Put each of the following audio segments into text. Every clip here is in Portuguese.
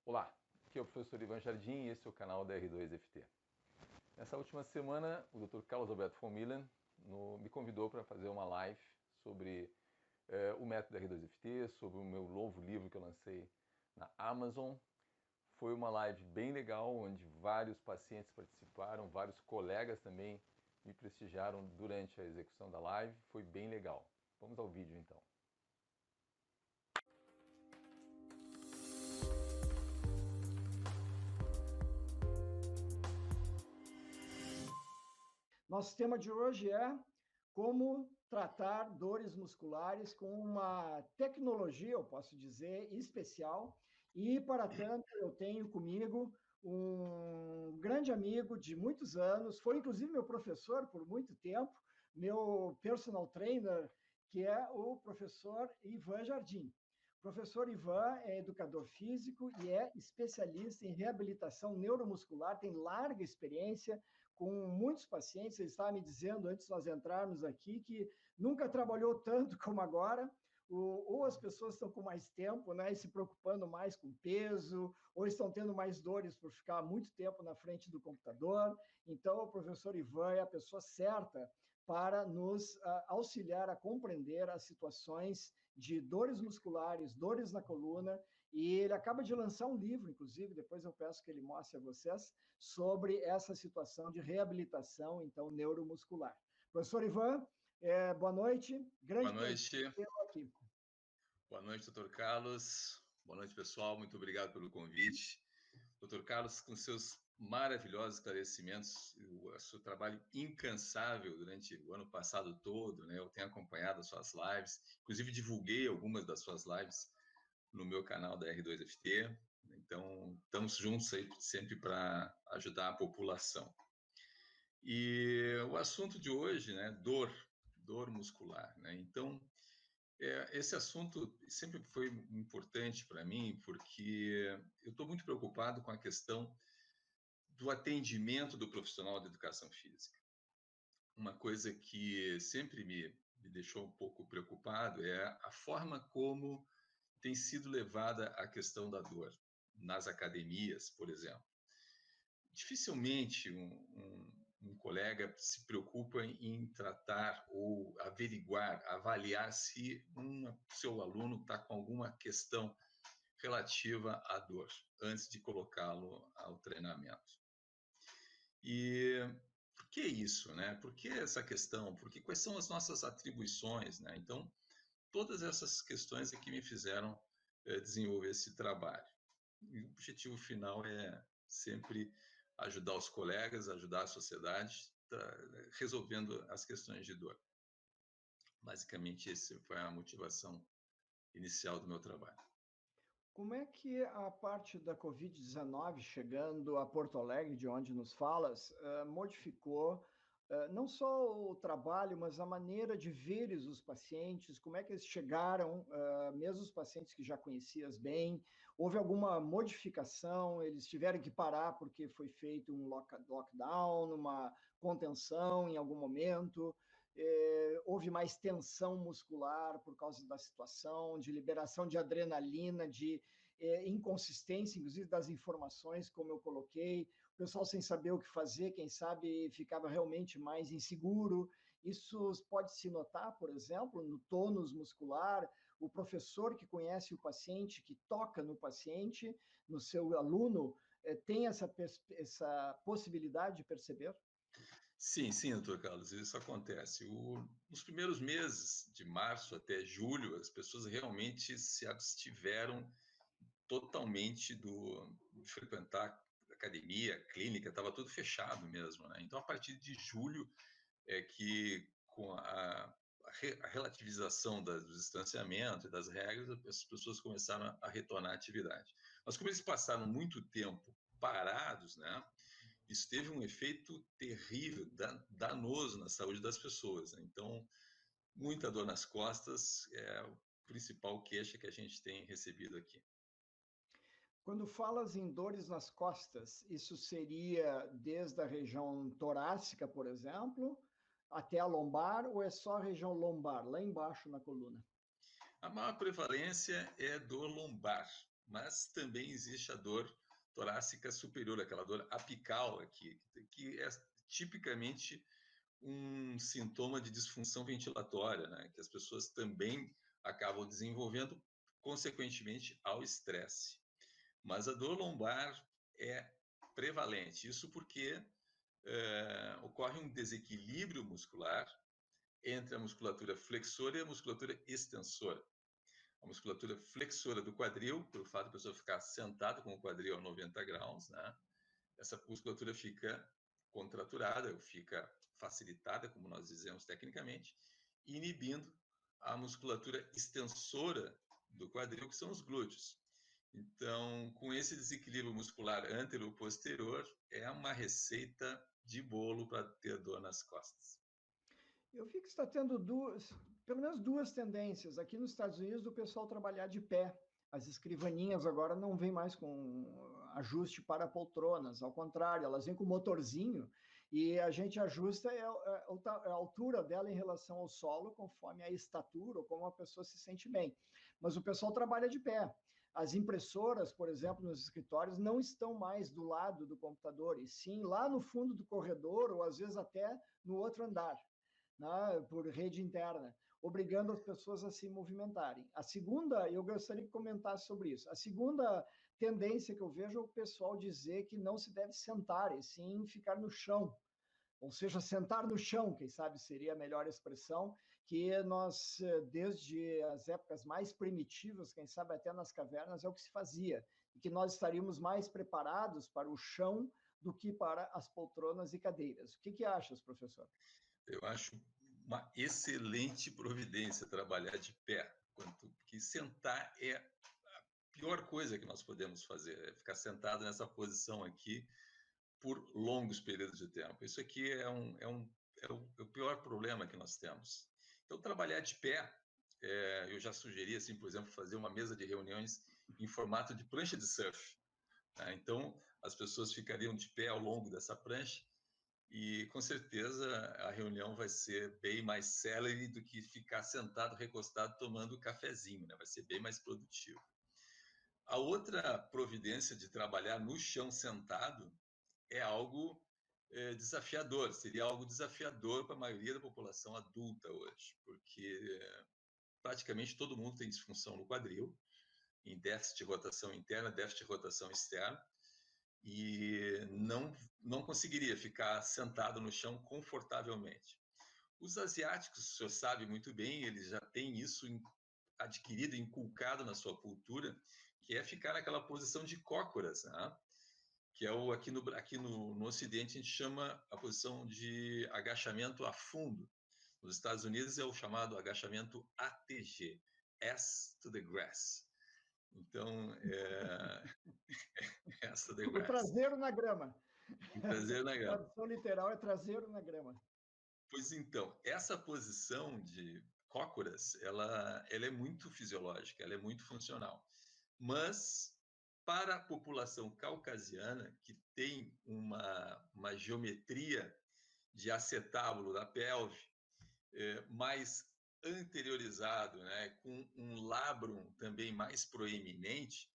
Olá, aqui é o professor Ivan Jardim e esse é o canal da R2FT. Nessa última semana, o Dr. Carlos Alberto von Millen me convidou para fazer uma live sobre o método R2FT, sobre o meu novo livro que eu lancei na Amazon. Foi uma live bem legal, onde vários pacientes participaram, vários colegas também me prestigiaram durante a execução da live. Foi bem legal. Vamos ao vídeo então. Nosso tema de hoje é como tratar dores musculares com uma tecnologia, eu posso dizer, especial. E, para tanto, eu tenho comigo um grande amigo de muitos anos, foi inclusive meu professor por muito tempo, meu personal trainer, que é o professor Ivan Jardim. O professor Ivan é educador físico e é especialista em reabilitação neuromuscular, tem larga experiência com muitos pacientes. Ele estava me dizendo, antes de nós entrarmos aqui, que nunca trabalhou tanto como agora, ou as pessoas estão com mais tempo, né, e se preocupando mais com peso, ou estão tendo mais dores por ficar muito tempo na frente do computador. Então, o professor Ivan é a pessoa certa para nos auxiliar a compreender as situações de dores musculares, dores na coluna, e ele acaba de lançar um livro, inclusive, depois eu peço que ele mostre a vocês, sobre essa situação de reabilitação, então, neuromuscular. Professor Ivan, boa noite. Grande boa noite. Aqui. Boa noite, doutor Carlos. Boa noite, pessoal. Muito obrigado pelo convite. Doutor Carlos, com seus maravilhosos esclarecimentos, o seu trabalho incansável durante o ano passado todo, né? Eu tenho acompanhado as suas lives, inclusive divulguei algumas das suas lives no meu canal da R2FT. Então, estamos juntos aí sempre para ajudar a população. E o assunto de hoje, né, dor muscular, né? Então, esse assunto sempre foi importante para mim, porque eu estou muito preocupado com a questão do atendimento do profissional da educação física. Uma coisa que sempre me deixou um pouco preocupado é a forma como tem sido levada a questão da dor nas academias, por exemplo. Dificilmente um colega se preocupa em tratar ou averiguar, avaliar se seu aluno está com alguma questão relativa à dor antes de colocá-lo ao treinamento. E por que isso, né? Por que essa questão? Porque quais são as nossas atribuições, né? Então, todas essas questões é que me fizeram desenvolver esse trabalho. E o objetivo final é sempre ajudar os colegas, ajudar a sociedade, resolvendo as questões de dor. Basicamente, essa foi a motivação inicial do meu trabalho. Como é que a parte da Covid-19, chegando a Porto Alegre, de onde nos falas, modificou não só o trabalho, mas a maneira de veres os pacientes? Como é que eles chegaram, mesmo os pacientes que já conhecias bem? Houve alguma modificação? Eles tiveram que parar porque foi feito um lockdown, uma contenção em algum momento? Houve mais tensão muscular por causa da situação, de liberação de adrenalina, de inconsistência, inclusive, das informações, como eu coloquei, o pessoal sem saber o que fazer, quem sabe ficava realmente mais inseguro. Isso pode se notar, por exemplo, no tônus muscular, o professor que conhece o paciente, que toca no paciente, no seu aluno, tem essa possibilidade de perceber? Sim, doutor Carlos, isso acontece. Nos primeiros meses, de março até julho, as pessoas realmente se abstiveram totalmente de frequentar academia, clínica, estava tudo fechado mesmo, né? Então, a partir de julho, é que com a relativização do distanciamento e das regras, as pessoas começaram a retornar à atividade. Mas como eles passaram muito tempo parados, né? Isso teve um efeito terrível, danoso na saúde das pessoas, né? Então, muita dor nas costas é a principal queixa que a gente tem recebido aqui. Quando falas em dores nas costas, isso seria desde a região torácica, por exemplo, até a lombar, ou é só a região lombar, lá embaixo na coluna? A maior prevalência é dor lombar, mas também existe a dor torácica superior, aquela dor apical aqui, que é tipicamente um sintoma de disfunção ventilatória, né? Que as pessoas também acabam desenvolvendo consequentemente ao estresse. Mas a dor lombar é prevalente, isso porque ocorre um desequilíbrio muscular entre a musculatura flexora e a musculatura extensora. A musculatura flexora do quadril, pelo fato da pessoa ficar sentada com o quadril a 90 graus, né? Essa musculatura fica contraturada, fica facilitada, como nós dizemos tecnicamente, inibindo a musculatura extensora do quadril, que são os glúteos. Então, com esse desequilíbrio muscular antero-posterior, é uma receita de bolo para ter dor nas costas. Eu vi que está tendo pelo menos duas tendências. Aqui nos Estados Unidos, o pessoal trabalhar de pé. As escrivaninhas agora não vêm mais com ajuste para poltronas, ao contrário, elas vêm com motorzinho e a gente ajusta a altura dela em relação ao solo, conforme a estatura ou como a pessoa se sente bem. Mas o pessoal trabalha de pé. As impressoras, por exemplo, nos escritórios, não estão mais do lado do computador, e sim lá no fundo do corredor, ou às vezes até no outro andar, né, por rede interna, obrigando as pessoas a se movimentarem. A segunda, eu gostaria que comentasse sobre isso. A segunda tendência que eu vejo é o pessoal dizer que não se deve sentar, e sim ficar no chão. Ou seja, sentar no chão, quem sabe seria a melhor expressão, que nós, desde as épocas mais primitivas, quem sabe até nas cavernas, é o que se fazia, e que nós estaríamos mais preparados para o chão do que para as poltronas e cadeiras. O que achas, professor? Eu acho uma excelente providência trabalhar de pé, porque sentar é a pior coisa que nós podemos fazer, é ficar sentado nessa posição aqui por longos períodos de tempo. Isso aqui é o pior problema que nós temos. Então, trabalhar de pé, eu já sugeri, assim, por exemplo, fazer uma mesa de reuniões em formato de prancha de surf. Né? Então, as pessoas ficariam de pé ao longo dessa prancha e, com certeza, a reunião vai ser bem mais célere do que ficar sentado, recostado, tomando um cafezinho. Né? Vai ser bem mais produtivo. A outra providência de trabalhar no chão sentado é algo desafiador, seria algo desafiador para a maioria da população adulta hoje, porque praticamente todo mundo tem disfunção no quadril, em déficit de rotação interna, déficit de rotação externa, e não conseguiria ficar sentado no chão confortavelmente. Os asiáticos, o senhor sabe muito bem, eles já têm isso adquirido, inculcado na sua cultura, que é ficar naquela posição de cócoras, né? Que é aqui no Ocidente a gente chama a posição de agachamento a fundo. Nos Estados Unidos é o chamado agachamento ATG, ass to the grass. Então, ass to the grass. O traseiro na grama. O traseiro na grama. A tradução literal é traseiro na grama. Pois então, essa posição de cócoras, ela é muito fisiológica, ela é muito funcional. Mas para a população caucasiana, que tem uma geometria de acetábulo da pelve mais anteriorizado, né, com um labrum também mais proeminente,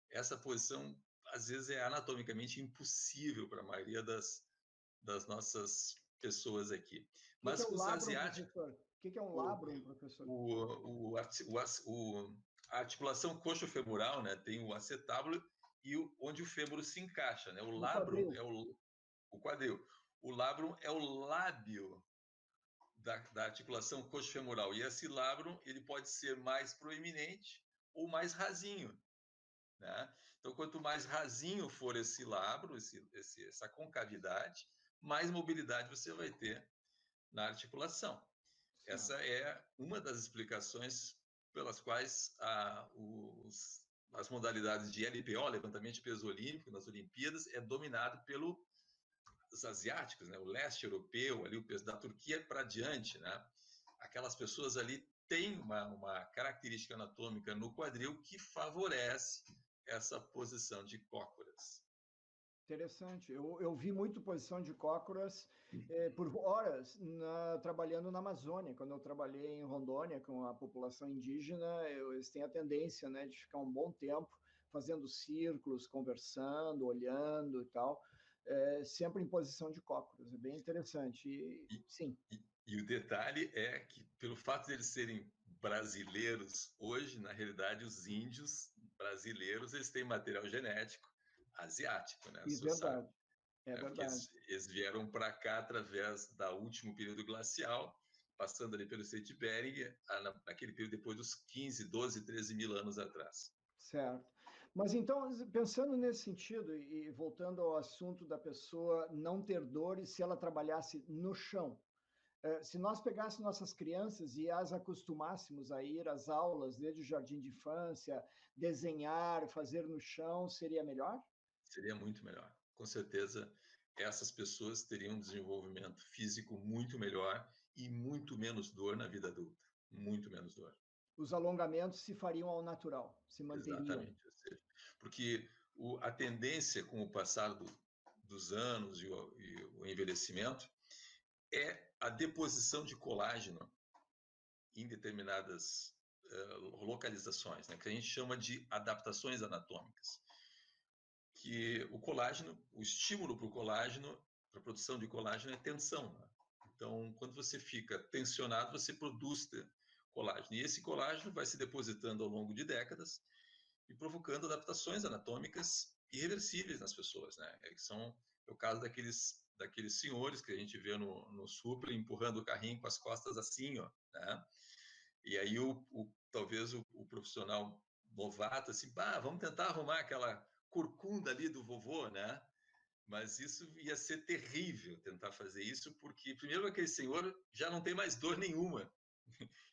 essa posição às vezes é anatomicamente impossível para a maioria das nossas pessoas aqui. Mas que é os labrum, asiáticos... professor? O que é um labrum, professor? A articulação coxo-femoral, né, tem o acetábulo e onde o fêmur se encaixa, né? O labrum é o quadril. O labrum é o lábio da articulação coxo-femoral. E esse labrum ele pode ser mais proeminente ou mais rasinho, né? Então, quanto mais rasinho for esse labrum, essa concavidade, mais mobilidade você vai ter na articulação. Essa é uma das explicações pelas quais as modalidades de LPO, levantamento de peso olímpico, nas Olimpíadas, é dominado pelos asiáticos, né? O leste europeu, ali o peso da Turquia para diante, né? Aquelas pessoas ali têm uma característica anatômica no quadril que favorece essa posição de cócoras. Interessante. Eu vi muito posição de cócoras por horas trabalhando na Amazônia. Quando eu trabalhei em Rondônia com a população indígena, eles têm a tendência, né, de ficar um bom tempo fazendo círculos, conversando, olhando e tal, sempre em posição de cócoras. É bem interessante. Sim. E o detalhe é que, pelo fato de eles serem brasileiros, hoje, na realidade, os índios brasileiros, eles têm material genético asiático, né? É Você sabe. verdade. É Porque verdade. eles vieram para cá através do último período glacial, passando ali pelo Estreito de Bering, naquele período depois dos 15, 12, 13 mil anos atrás. Certo. Mas então, pensando nesse sentido, e voltando ao assunto da pessoa não ter dores se ela trabalhasse no chão, se nós pegássemos nossas crianças e as acostumássemos a ir às aulas, desde o jardim de infância, desenhar, fazer no chão, seria melhor? Seria muito melhor. Com certeza, essas pessoas teriam um desenvolvimento físico muito melhor e muito menos dor na vida adulta. Muito menos dor. Os alongamentos se fariam ao natural, se manteriam. Exatamente. Porque a tendência com o passar dos anos e o envelhecimento é a deposição de colágeno em determinadas localizações, né, que a gente chama de adaptações anatômicas. Que o colágeno, o estímulo para o colágeno, para a produção de colágeno é tensão. Né? Então, quando você fica tensionado, você produz colágeno. E esse colágeno vai se depositando ao longo de décadas e provocando adaptações anatômicas irreversíveis nas pessoas, né? É o caso daqueles senhores que a gente vê no Supra empurrando o carrinho com as costas assim, ó, né? E aí talvez o profissional novato assim, vamos tentar arrumar aquela corcunda ali do vovô, né? Mas isso ia ser terrível tentar fazer isso, porque primeiro aquele senhor já não tem mais dor nenhuma.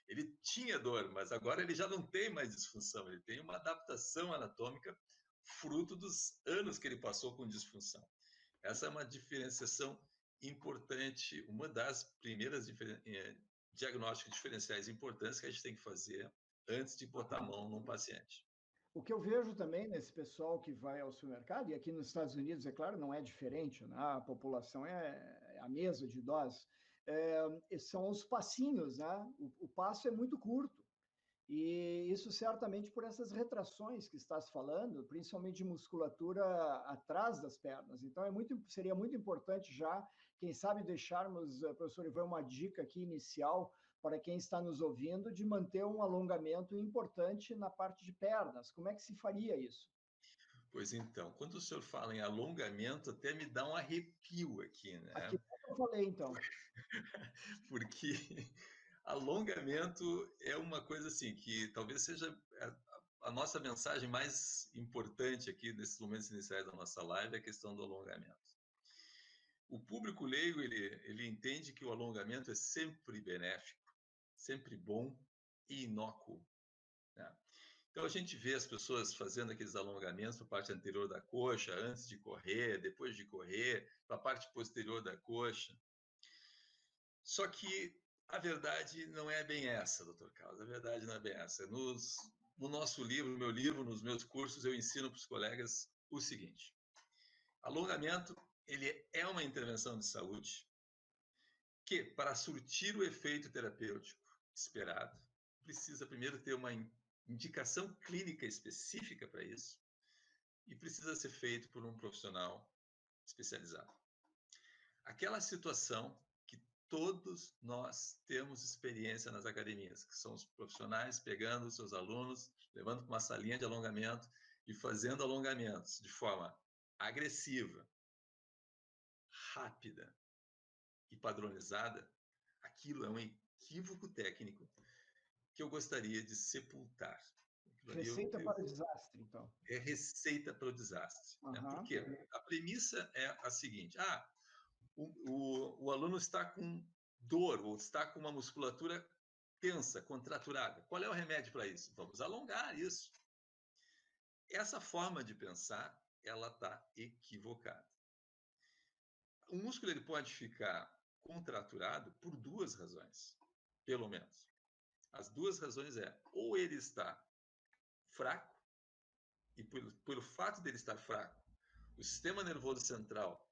Ele tinha dor, mas agora ele já não tem mais disfunção, ele tem uma adaptação anatômica fruto dos anos que ele passou com disfunção. Essa é uma diferenciação importante, uma das primeiras diagnósticos diferenciais importantes que a gente tem que fazer antes de botar a mão num paciente. O que eu vejo também nesse pessoal que vai ao supermercado, e aqui nos Estados Unidos, é claro, não é diferente, né? A população é a mesma de idosos, são os passinhos, né? O passo é muito curto. E isso certamente por essas retrações que estás falando, principalmente de musculatura atrás das pernas. Então, seria muito importante já, quem sabe, deixarmos, professor Ivan, uma dica aqui inicial para quem está nos ouvindo de manter um alongamento importante na parte de pernas. Como é que se faria isso? Pois então, quando o senhor fala em alongamento, até me dá um arrepio aqui, Aqui né? eu falei, então. Porque alongamento é uma coisa assim que talvez seja a nossa mensagem mais importante aqui nesses momentos iniciais da nossa live, é a questão do alongamento. O público leigo, ele entende que o alongamento é sempre benéfico, sempre bom e inócuo, né? Então a gente vê as pessoas fazendo aqueles alongamentos para a parte anterior da coxa, antes de correr, depois de correr, para a parte posterior da coxa. Só que a verdade não é bem essa, doutor Carlos, a verdade não é bem essa. No nosso livro, no meu livro, nos meus cursos, eu ensino para os colegas o seguinte: alongamento, ele é uma intervenção de saúde que, para surtir o efeito terapêutico esperado, precisa primeiro ter uma indicação clínica específica para isso e precisa ser feito por um profissional especializado. Aquela situação que todos nós temos experiência nas academias, que são os profissionais pegando os seus alunos, levando para uma salinha de alongamento e fazendo alongamentos de forma agressiva, rápida e padronizada, aquilo é um equívoco técnico que eu gostaria de sepultar. Receita para o desastre, então. É receita para o desastre. Né? Por quê? A premissa é a seguinte: o aluno está com dor ou está com uma musculatura tensa, contraturada. Qual é o remédio para isso? Vamos alongar isso. Essa forma de pensar, ela está equivocada. O músculo ele pode ficar contraturado por duas razões, pelo menos. As duas razões ou ele está fraco, e pelo fato dele estar fraco, o sistema nervoso central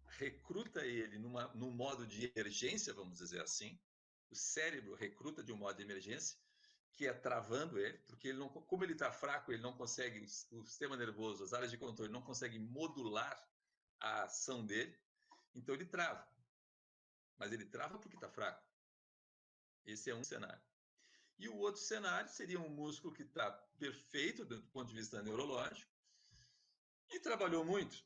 recruta ele num modo de emergência, vamos dizer assim. O cérebro recruta de um modo de emergência, que é travando ele, porque ele não, como ele está fraco, ele não consegue, o sistema nervoso, as áreas de controle não conseguem modular a ação dele, então ele trava. Mas ele trava porque está fraco. Esse é um cenário. E o outro cenário seria um músculo que está perfeito do ponto de vista neurológico e trabalhou muito.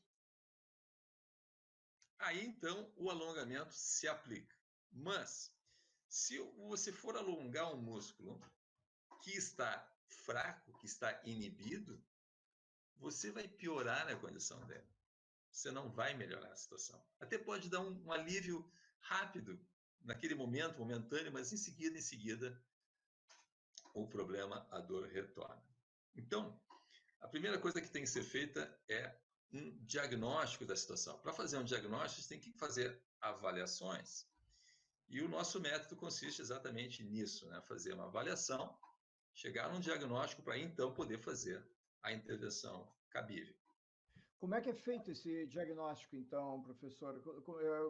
Aí, então, o alongamento se aplica. Mas, se você for alongar um músculo que está fraco, que está inibido, você vai piorar a condição dele. Você não vai melhorar a situação. Até pode dar um alívio rápido, naquele momento, momentâneo, mas em seguida, o problema, a dor retorna. Então, a primeira coisa que tem que ser feita é um diagnóstico da situação. Para fazer um diagnóstico, você tem que fazer avaliações. E o nosso método consiste exatamente nisso, né? Fazer uma avaliação, chegar num diagnóstico para então poder fazer a intervenção cabível. Como é que é feito esse diagnóstico, então, professor?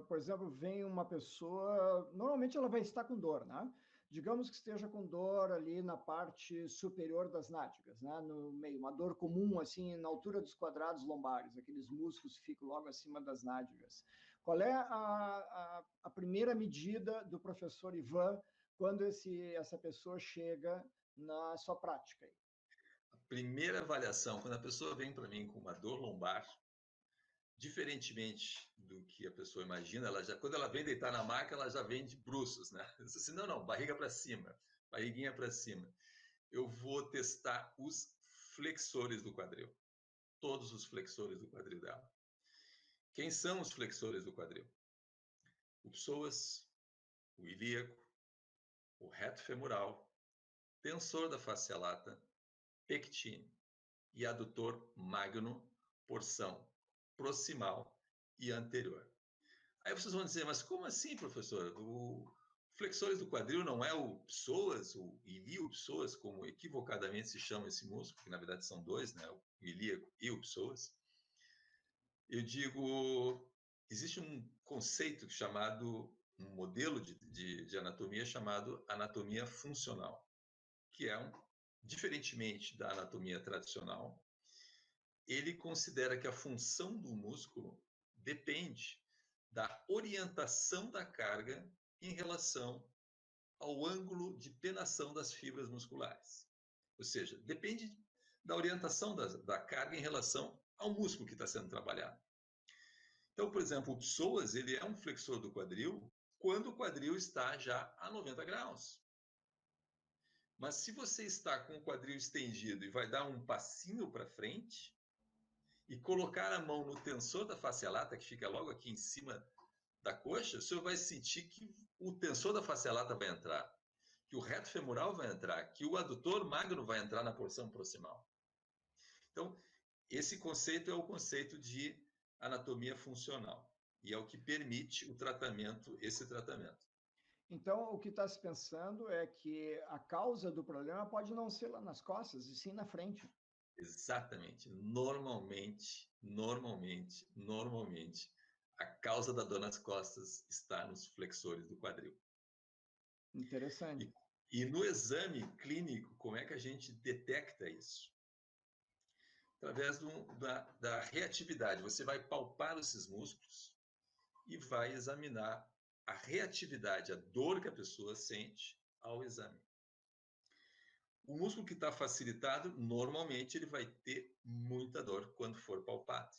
Por exemplo, vem uma pessoa, normalmente ela vai estar com dor, né? Digamos que esteja com dor ali na parte superior das nádegas, né? No meio, uma dor comum, assim, na altura dos quadrados lombares, aqueles músculos que ficam logo acima das nádegas. Qual é a primeira medida do professor Ivan quando essa pessoa chega na sua prática? Primeira avaliação, quando a pessoa vem para mim com uma dor lombar, diferentemente do que a pessoa imagina, quando ela vem deitar na maca, ela já vem de bruços, né? Diz assim, não, barriga para cima, barriguinha para cima. Eu vou testar os flexores do quadril, todos os flexores do quadril dela. Quem são os flexores do quadril? O psoas, o ilíaco, o reto femoral, tensor da face lata, pectine e adutor magno, porção proximal e anterior. Aí vocês vão dizer, mas como assim, professor? O flexores do quadril não é o psoas, o iliopsoas, como equivocadamente se chama esse músculo, que na verdade são dois, né? O ilíaco e o psoas. Eu digo, existe um conceito chamado, um modelo de anatomia chamado anatomia funcional, que é diferentemente da anatomia tradicional, ele considera que a função do músculo depende da orientação da carga em relação ao ângulo de penação das fibras musculares. Ou seja, depende da orientação da carga em relação ao músculo que está sendo trabalhado. Então, por exemplo, o psoas, ele é um flexor do quadril quando o quadril está já a 90 graus. Mas se você está com o quadril estendido e vai dar um passinho para frente e colocar a mão no tensor da face lata, que fica logo aqui em cima da coxa, o senhor vai sentir que o tensor da face lata vai entrar, que o reto femoral vai entrar, que o adutor magno vai entrar na porção proximal. Então, esse conceito é o conceito de anatomia funcional e é o que permite esse tratamento. Então, o que está se pensando é que a causa do problema pode não ser lá nas costas, e sim na frente. Exatamente. Normalmente, a causa da dor nas costas está nos flexores do quadril. Interessante. E no exame clínico, como é que a gente detecta isso? Através da reatividade. Você vai palpar esses músculos e vai examinar a reatividade, a dor que a pessoa sente ao exame. O músculo que está facilitado, normalmente ele vai ter muita dor quando for palpado.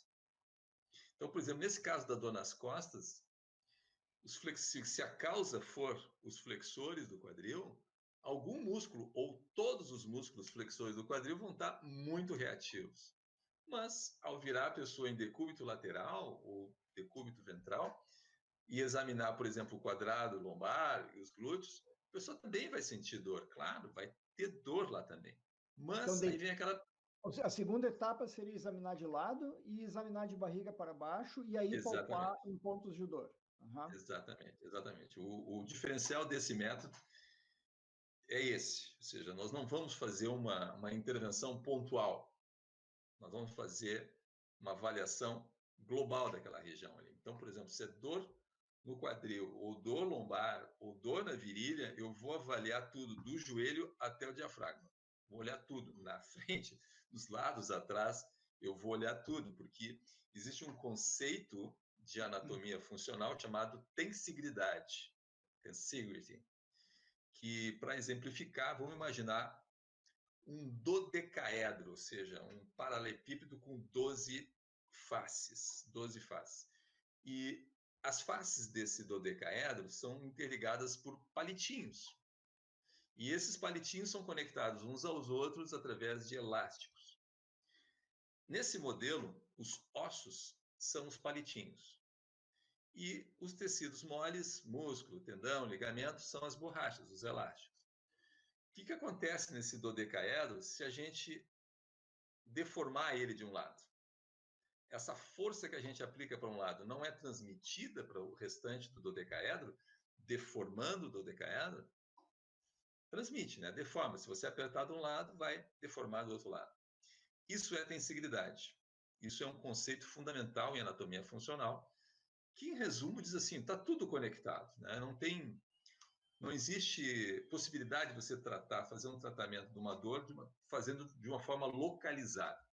Então, por exemplo, nesse caso da dor nas costas, se a causa for os flexores do quadril, algum músculo ou todos os músculos flexores do quadril vão estar muito reativos. Mas, ao virar a pessoa em decúbito lateral ou decúbito ventral e examinar, por exemplo, o quadrado lombar e os glúteos, a pessoa também vai sentir dor, claro, vai ter dor lá também. Mas Então, aí vem aquela... A segunda etapa seria examinar de lado e examinar de barriga para baixo e aí palpar em pontos de dor. Uhum. Exatamente. O diferencial desse método é esse, ou seja, nós não vamos fazer uma intervenção pontual, nós vamos fazer uma avaliação global daquela região ali. Então, por exemplo, se é dor no quadril, ou dor lombar, ou dor na virilha, eu vou avaliar tudo, do joelho até o diafragma. Vou olhar tudo, na frente, dos lados, atrás, eu vou olhar tudo, porque existe um conceito de anatomia funcional chamado tensigridade, tensigrity, que, para exemplificar, vamos imaginar um dodecaedro, ou seja, um paralelepípedo com 12 faces, 12 faces. E as faces desse dodecaedro são interligadas por palitinhos. E esses palitinhos são conectados uns aos outros através de elásticos. Nesse modelo, os ossos são os palitinhos. E os tecidos moles, músculo, tendão, ligamento, são as borrachas, os elásticos. O que acontece nesse dodecaedro se a gente deformar ele de um lado? Essa força que a gente aplica para um lado não é transmitida para o restante do dodecaedro, deformando o dodecaedro? Transmite, né? Deforma. Se você apertar de um lado, vai deformar do outro lado. Isso é tensigridade. Isso é um conceito fundamental em anatomia funcional, que, em resumo, diz assim, está tudo conectado, né? Não existe possibilidade de você fazer um tratamento de uma dor fazendo de uma forma localizada.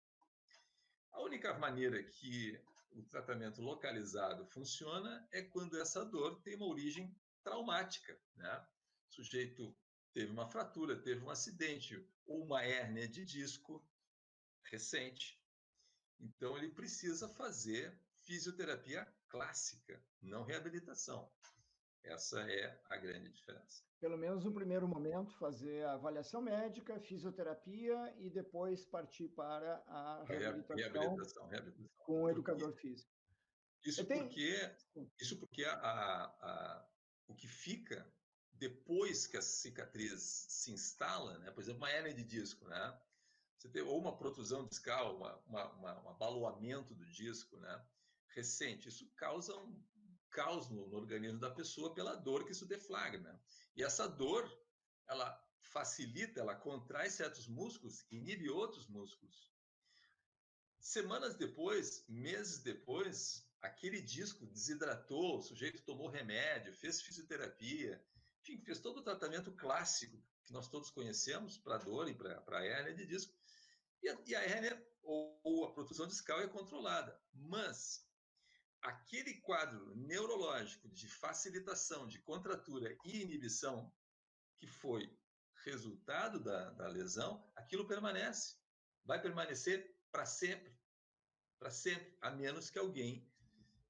A única maneira que o tratamento localizado funciona é quando essa dor tem uma origem traumática, né? O sujeito teve uma fratura, teve um acidente ou uma hérnia de disco recente. Então, ele precisa fazer fisioterapia clássica, não reabilitação. Essa é a grande diferença. Pelo menos no primeiro momento, fazer a avaliação médica, fisioterapia e depois partir para a reabilitação com o educador físico. Isso porque o que fica depois que a cicatriz se instala, né? Por exemplo, uma hérnia de disco, né? Você tem ou uma protusão discal, um abaloamento do disco, né? Recente. Isso causa um caos no organismo da pessoa pela dor que isso deflagra, né? E essa dor, ela facilita, ela contrai certos músculos, inibe outros músculos. Semanas depois, meses depois, aquele disco desidratou, o sujeito tomou remédio, fez fisioterapia, enfim, fez todo o tratamento clássico que nós todos conhecemos para dor e para a hérnia de disco. E a hérnia ou a protusão discal é controlada. Mas aquele quadro neurológico de facilitação, de contratura e inibição que foi resultado da lesão, aquilo permanece. Vai permanecer para sempre, a menos que alguém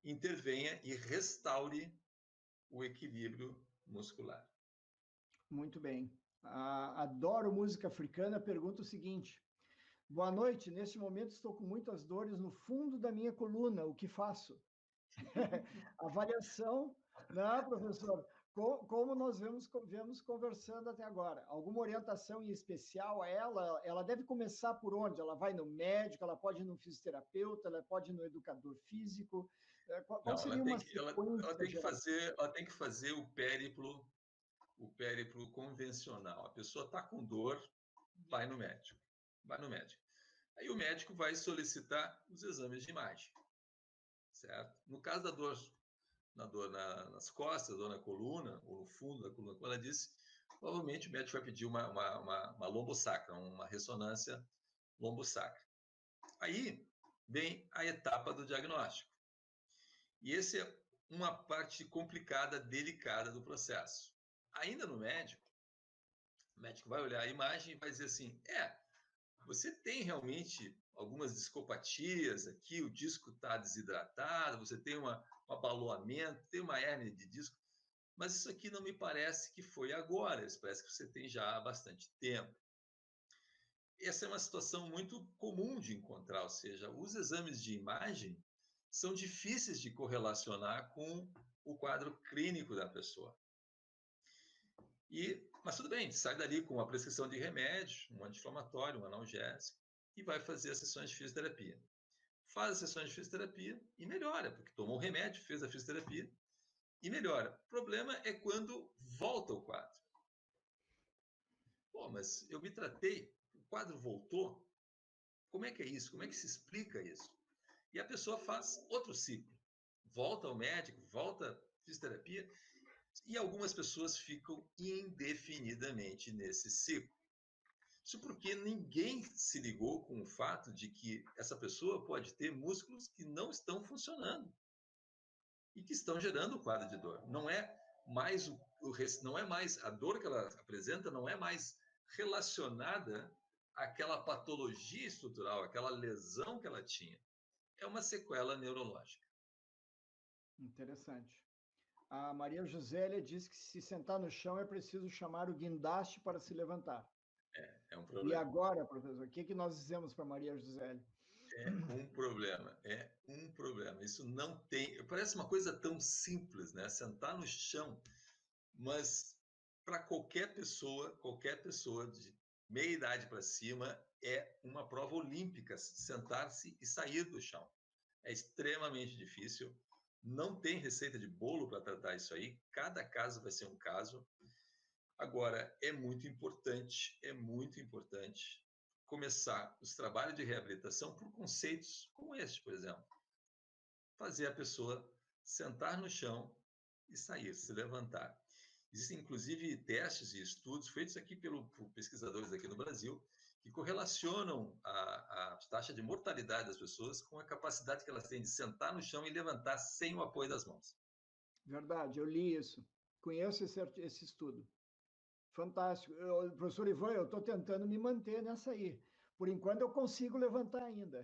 intervenha e restaure o equilíbrio muscular. Muito bem. Adoro música africana, pergunta o seguinte: boa noite, neste momento estou com muitas dores no fundo da minha coluna, o que faço? Avaliação, né, professor? Como nós vemos conversando até agora. Alguma orientação em especial a ela? Ela deve começar por onde? Ela vai no médico, ela pode ir no fisioterapeuta, ela pode ir no educador físico? Qual seria uma sequência ela tem que fazer o périplo convencional. A pessoa está com dor, vai no médico. Aí o médico vai solicitar os exames de imagem, certo? No caso da dor, nas costas, dor na coluna, ou no fundo da coluna, como ela disse, provavelmente o médico vai pedir uma lombosacra, uma ressonância lombosacra. Aí vem a etapa do diagnóstico. E essa é uma parte complicada, delicada do processo. Ainda no médico, o médico vai olhar a imagem e vai dizer assim, você tem realmente algumas discopatias aqui, o disco está desidratado, você tem um abaloamento, tem uma hérnia de disco, mas isso aqui não me parece que foi agora, isso parece que você tem já há bastante tempo. Essa é uma situação muito comum de encontrar, ou seja, os exames de imagem são difíceis de correlacionar com o quadro clínico da pessoa. Mas tudo bem, sai dali com uma prescrição de remédio, um anti-inflamatório, um analgésico, e vai fazer as sessões de fisioterapia. Faz as sessões de fisioterapia e melhora, porque tomou o remédio, fez a fisioterapia e melhora. O problema é quando volta o quadro. Pô, mas eu me tratei, o quadro voltou? Como é que é isso? Como é que se explica isso? E a pessoa faz outro ciclo. Volta ao médico, volta fisioterapia, e algumas pessoas ficam indefinidamente nesse ciclo. Isso porque ninguém se ligou com o fato de que essa pessoa pode ter músculos que não estão funcionando e que estão gerando o quadro de dor. Não é mais não é mais a dor que ela apresenta, não é mais relacionada àquela patologia estrutural, àquela lesão que ela tinha. É uma sequela neurológica. Interessante. A Maria Josélia diz que se sentar no chão é preciso chamar o guindaste para se levantar. É um E problema. agora, professor, o que nós dizemos para Maria Josélia? É um problema, é um problema. Isso não tem. Parece uma coisa tão simples, né? Sentar no chão, mas para qualquer pessoa de meia idade para cima, é uma prova olímpica sentar-se e sair do chão. É extremamente difícil. Não tem receita de bolo para tratar isso aí. Cada caso vai ser um caso. Agora, é muito importante começar os trabalhos de reabilitação por conceitos como este, por exemplo. Fazer a pessoa sentar no chão e sair, se levantar. Existem, inclusive, testes e estudos feitos aqui por pesquisadores aqui no Brasil que correlacionam a taxa de mortalidade das pessoas com a capacidade que elas têm de sentar no chão e levantar sem o apoio das mãos. Verdade, eu li isso. Conheço esse estudo. Fantástico. Professor Ivan, eu estou tentando me manter nessa aí. Por enquanto, eu consigo levantar ainda.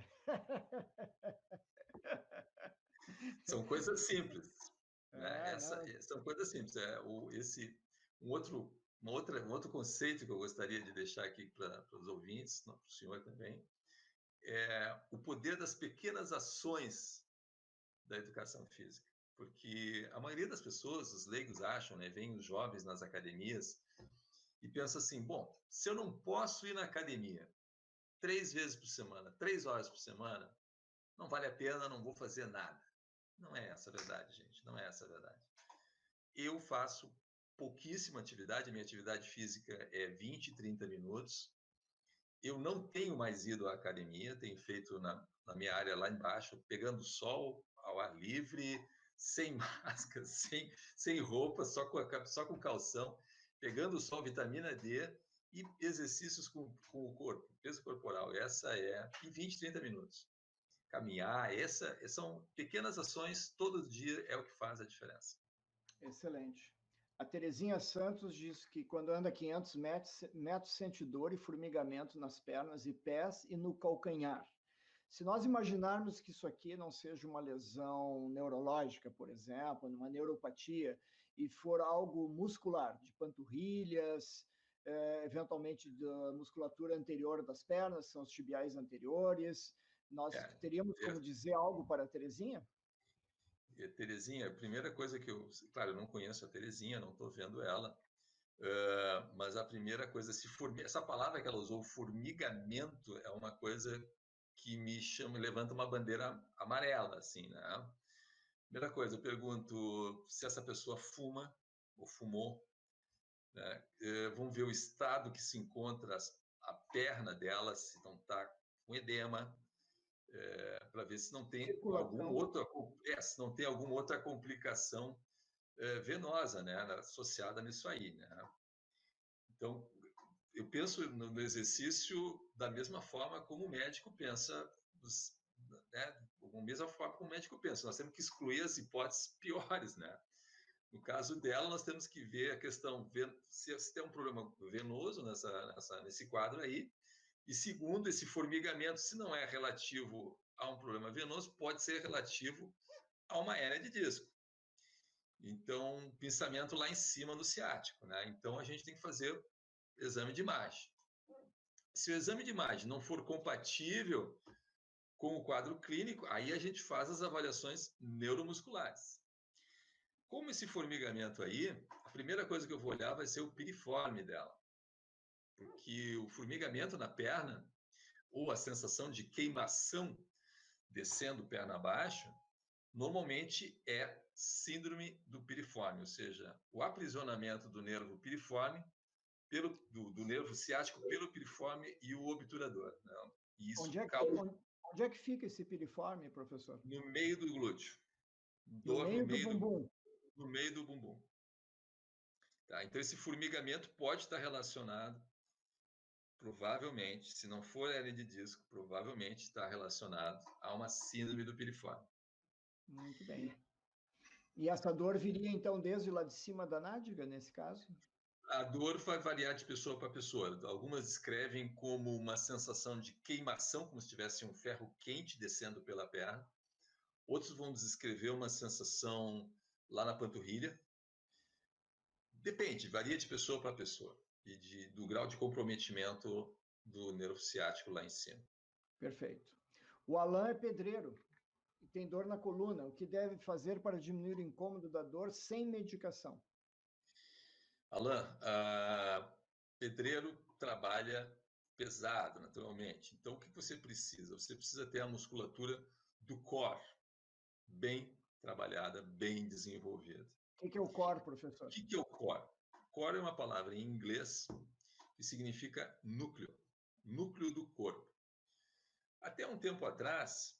São coisas simples, né? Não. São coisas simples. Um outro conceito que eu gostaria de deixar aqui para os ouvintes, para o senhor também, é o poder das pequenas ações da educação física. Porque a maioria das pessoas, os leigos acham, né, vêm os jovens nas academias e pensam assim, bom, se eu não posso ir na academia 3 vezes por semana, 3 horas por semana, não vale a pena, não vou fazer nada. Não é essa a verdade, gente, não é essa a verdade. Eu faço pouquíssima atividade, minha atividade física é 20, 30 minutos. Eu não tenho mais ido à academia, tenho feito na minha área lá embaixo, pegando sol ao ar livre, sem máscara, sem roupa, só com calção, pegando sol, vitamina D e exercícios com o corpo, peso corporal. Essa é em 20, 30 minutos. Caminhar, são pequenas ações, todo dia é o que faz a diferença. Excelente. A Terezinha Santos diz que quando anda 500 metros sente dor e formigamento nas pernas e pés e no calcanhar. Se nós imaginarmos que isso aqui não seja uma lesão neurológica, por exemplo, uma neuropatia, e for algo muscular, de panturrilhas, eventualmente da musculatura anterior das pernas, são os tibiais anteriores, nós teríamos como dizer algo para a Terezinha? Terezinha, a primeira coisa claro, eu não conheço a Terezinha, não estou vendo ela, mas a primeira coisa, essa palavra que ela usou, formigamento, é uma coisa que levanta uma bandeira amarela, assim, né? Primeira coisa, eu pergunto se essa pessoa fuma ou fumou, né? Vamos ver o estado que se encontra a perna dela, se não está com edema, para ver se não tem se não tem alguma outra complicação venosa, né, associada nisso aí, né? Então, eu penso no exercício da mesma forma como o médico pensa, né, da mesma forma como o médico pensa. Nós temos que excluir as hipóteses piores, né? No caso dela, nós temos que ver a questão se tem um problema venoso nesse quadro aí. E segundo, esse formigamento, se não é relativo a um problema venoso, pode ser relativo a uma hérnia de disco. Então, pensamento lá em cima do ciático, né? Então, a gente tem que fazer exame de imagem. Se o exame de imagem não for compatível com o quadro clínico, aí a gente faz as avaliações neuromusculares. Como esse formigamento aí, a primeira coisa que eu vou olhar vai ser o piriforme dela. Porque o formigamento na perna, ou a sensação de queimação descendo perna abaixo, normalmente é síndrome do piriforme, ou seja, o aprisionamento do nervo piriforme, do nervo ciático pelo piriforme e o obturador. Né? E isso onde é que fica esse piriforme, professor? no meio do glúteo. No meio do bumbum. no meio do bumbum. Tá? Então, esse formigamento pode estar relacionado, provavelmente, se não for hernia de disco, provavelmente está relacionado a uma síndrome do piriforme. Muito bem. E essa dor viria, então, desde lá de cima da nádega, nesse caso? A dor vai variar de pessoa para pessoa. Algumas descrevem como uma sensação de queimação, como se tivesse um ferro quente descendo pela perna. Outros vão descrever uma sensação lá na panturrilha. Depende, varia de pessoa para pessoa e do grau de comprometimento do nervo ciático lá em cima. Perfeito. O Alan é pedreiro e tem dor na coluna. O que deve fazer para diminuir o incômodo da dor sem medicação? Alan, pedreiro trabalha pesado, naturalmente. Então, o que você precisa? Você precisa ter a musculatura do core bem trabalhada, bem desenvolvida. O que é o core, professor? O que é o core? Core é uma palavra em inglês que significa núcleo, núcleo do corpo. Até um tempo atrás,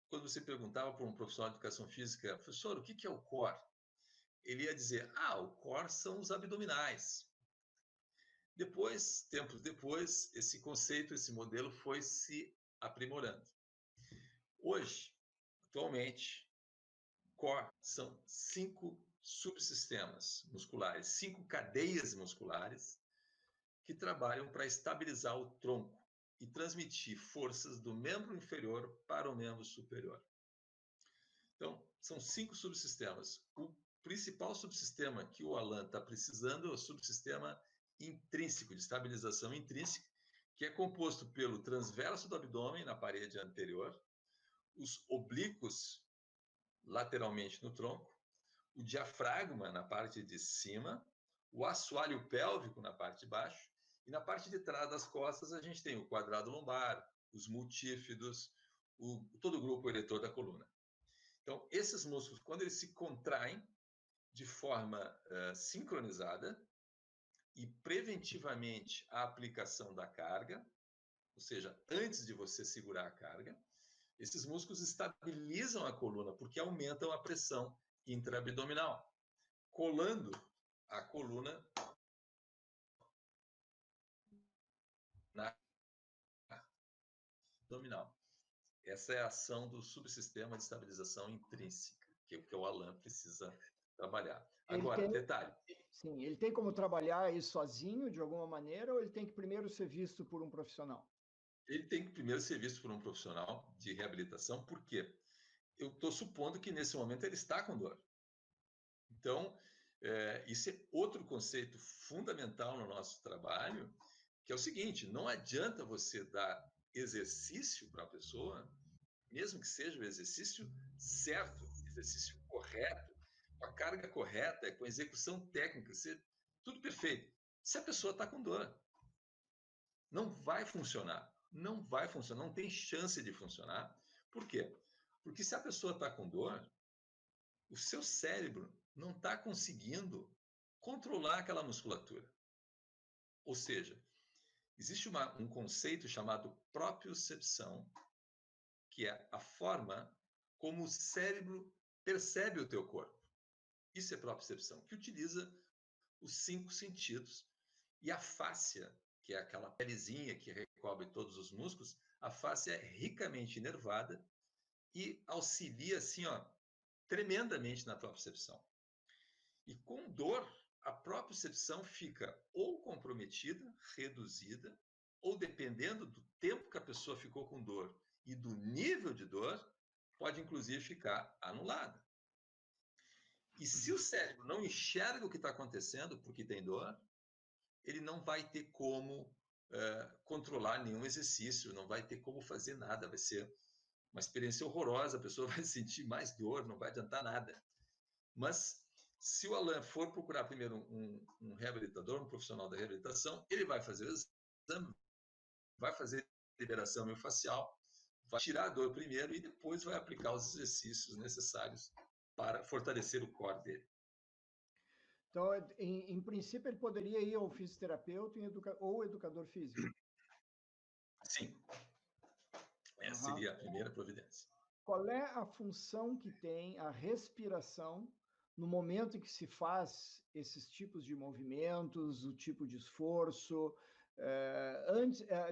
quando você perguntava para um profissional de educação física, professor, o que é o core? Ele ia dizer, o core são os abdominais. Depois, tempos depois, esse conceito, esse modelo foi se aprimorando. Hoje, atualmente, core são 5 subsistemas musculares, 5 cadeias musculares que trabalham para estabilizar o tronco e transmitir forças do membro inferior para o membro superior. Então, são 5 subsistemas. O principal subsistema que o Alan está precisando é o subsistema intrínseco, de estabilização intrínseca, que é composto pelo transverso do abdômen, na parede anterior, os oblíquos lateralmente no tronco, o diafragma na parte de cima, o assoalho pélvico na parte de baixo, e na parte de trás das costas a gente tem o quadrado lombar, os multífidos, todo o grupo eretor da coluna. Então, esses músculos, quando eles se contraem de forma sincronizada e preventivamente a aplicação da carga, ou seja, antes de você segurar a carga, esses músculos estabilizam a coluna porque aumentam a pressão intraabdominal, colando a coluna na abdominal. Essa é a ação do subsistema de estabilização intrínseca, que é o que o Alan precisa trabalhar. Agora, detalhe. Sim, ele tem como trabalhar isso sozinho, de alguma maneira, ou ele tem que primeiro ser visto por um profissional? Ele tem que primeiro ser visto por um profissional de reabilitação, porque eu estou supondo que nesse momento ele está com dor. Então, isso é outro conceito fundamental no nosso trabalho, que é o seguinte: não adianta você dar exercício para a pessoa, mesmo que seja o exercício certo, exercício correto, com a carga correta, com a execução técnica, tudo perfeito. Se a pessoa está com dor, não vai funcionar. Não vai funcionar, não tem chance de funcionar. Por quê? Porque se a pessoa está com dor, o seu cérebro não está conseguindo controlar aquela musculatura. Ou seja, existe um conceito chamado propriocepção, que é a forma como o cérebro percebe o teu corpo. Isso é propriocepção, que utiliza os 5 sentidos. E a fáscia, que é aquela pelezinha que recobre todos os músculos, a fáscia é ricamente inervada e auxilia assim, tremendamente na propriocepção. E com dor, a propriocepção fica ou comprometida, reduzida, ou dependendo do tempo que a pessoa ficou com dor e do nível de dor, pode inclusive ficar anulada. E se o cérebro não enxerga o que está acontecendo porque tem dor, ele não vai ter como controlar nenhum exercício, não vai ter como fazer nada, vai ser uma experiência horrorosa, a pessoa vai sentir mais dor, não vai adiantar nada. Mas se o Alan for procurar primeiro um reabilitador, um profissional da reabilitação, ele vai fazer o exame, vai fazer liberação miofascial, vai tirar a dor primeiro e depois vai aplicar os exercícios necessários para fortalecer o core dele. Então, em princípio, ele poderia ir ao fisioterapeuta ou educador físico? Sim. Essa seria a primeira providência. Qual é a função que tem a respiração no momento em que se faz esses tipos de movimentos, o tipo de esforço,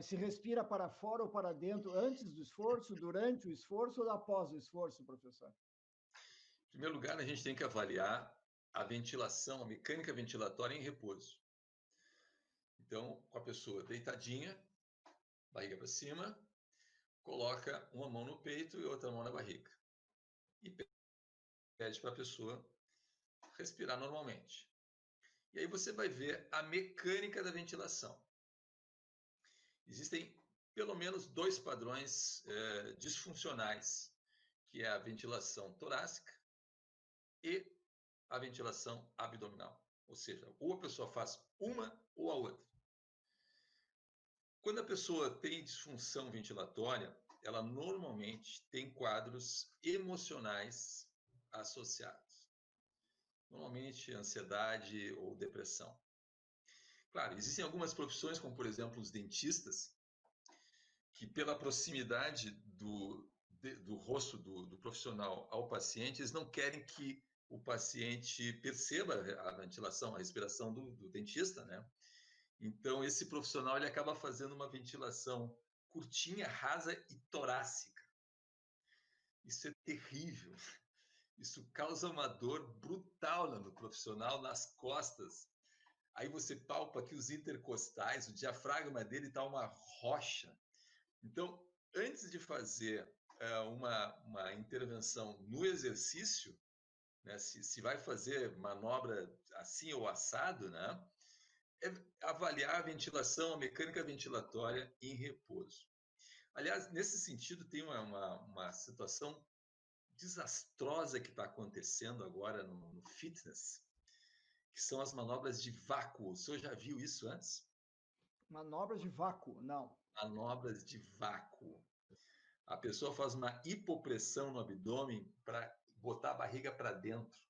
se respira para fora ou para dentro antes do esforço, durante o esforço ou após o esforço, professor? Em primeiro lugar, a gente tem que avaliar a ventilação, a mecânica ventilatória em repouso. Então, com a pessoa deitadinha, barriga para cima, coloca uma mão no peito e outra mão na barriga. E pede para a pessoa respirar normalmente. E aí você vai ver a mecânica da ventilação. Existem pelo menos 2 padrões disfuncionais, que é a ventilação torácica e a ventilação abdominal. Ou seja, ou a pessoa faz uma ou a outra. Quando a pessoa tem disfunção ventilatória, ela normalmente tem quadros emocionais associados. Normalmente ansiedade ou depressão. Claro, existem algumas profissões, como por exemplo os dentistas, que pela proximidade do rosto do profissional ao paciente, eles não querem que o paciente perceba a ventilação, a respiração do dentista, né? Então, esse profissional ele acaba fazendo uma ventilação curtinha, rasa e torácica. Isso é terrível. Isso causa uma dor brutal no profissional, nas costas. Aí você palpa aqui os intercostais, o diafragma dele está uma rocha. Então, antes de fazer uma intervenção no exercício, né, se vai fazer manobra assim ou assado, né, é avaliar a ventilação, a mecânica ventilatória em repouso. Aliás, nesse sentido, tem uma situação desastrosa que está acontecendo agora no fitness, que são as manobras de vácuo. O senhor já viu isso antes? Manobras de vácuo, não. Manobras de vácuo. A pessoa faz uma hipopressão no abdômen para botar a barriga para dentro.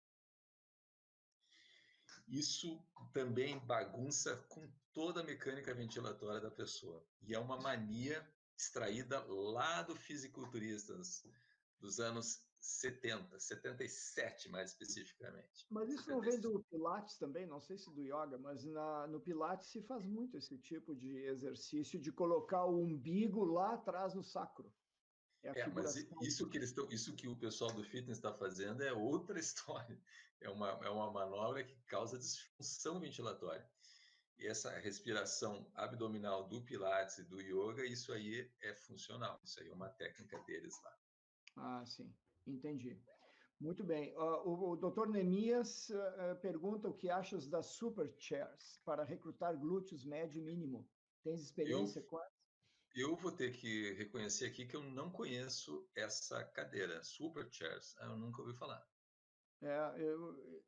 Isso também bagunça com toda a mecânica ventilatória da pessoa. E é uma mania extraída lá do fisiculturistas dos anos 70, 77 mais especificamente. Mas isso não vem do Pilates também, não sei se do yoga, mas no Pilates se faz muito esse tipo de exercício de colocar o umbigo lá atrás no sacro. É a Mas figuração. isso que o pessoal do fitness está fazendo é outra história. É uma manobra que causa disfunção ventilatória. E essa respiração abdominal do Pilates e do Yoga, isso aí é funcional. Isso aí é uma técnica deles lá. Ah, sim, entendi. Muito bem. O Dr. Neemias pergunta o que achas das super chairs para recrutar glúteos médio e mínimo. Tens experiência com ela? Eu vou ter que reconhecer aqui que eu não conheço essa cadeira, super chairs. Eu nunca ouvi falar.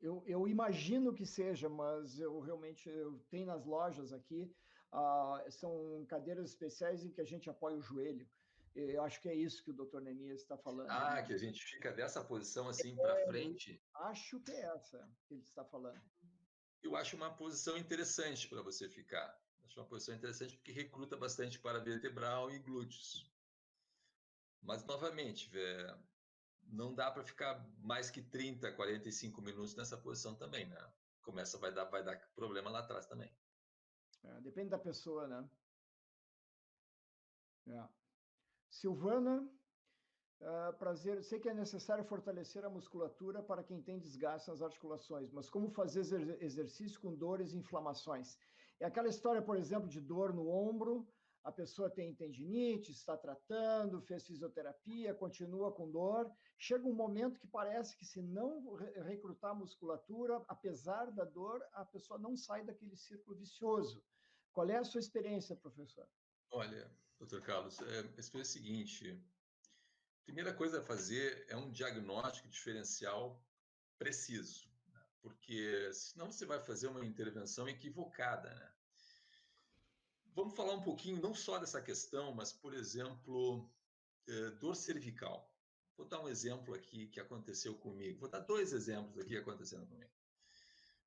Eu imagino que seja, mas eu realmente tenho nas lojas aqui, são cadeiras especiais em que a gente apoia o joelho. Eu acho que é isso que o Dr. Neemias está falando. Ah, que a gente fica dessa posição assim para frente? Acho que é essa que ele está falando. Eu acho uma posição interessante para você ficar. Acho uma posição interessante porque recruta bastante para vertebral e glúteos. Mas, novamente, não dá para ficar mais que 30, 45 minutos nessa posição também, né? Vai dar problema lá atrás também. Depende da pessoa, né? Silvana, prazer. Sei que é necessário fortalecer a musculatura para quem tem desgaste nas articulações, mas como fazer exercício com dores e inflamações? É aquela história, por exemplo, de dor no ombro, a pessoa tem tendinite, está tratando, fez fisioterapia, continua com dor. Chega um momento que parece que se não recrutar a musculatura, apesar da dor, a pessoa não sai daquele círculo vicioso. Qual é a sua experiência, professor? Olha, doutor Carlos, a experiência é a seguinte. Primeira coisa a fazer é um diagnóstico diferencial preciso, né? Porque senão você vai fazer uma intervenção equivocada, né? Vamos falar um pouquinho não só dessa questão, mas, por exemplo, dor cervical. Vou dar um exemplo aqui que aconteceu comigo. Vou dar 2 exemplos aqui acontecendo comigo.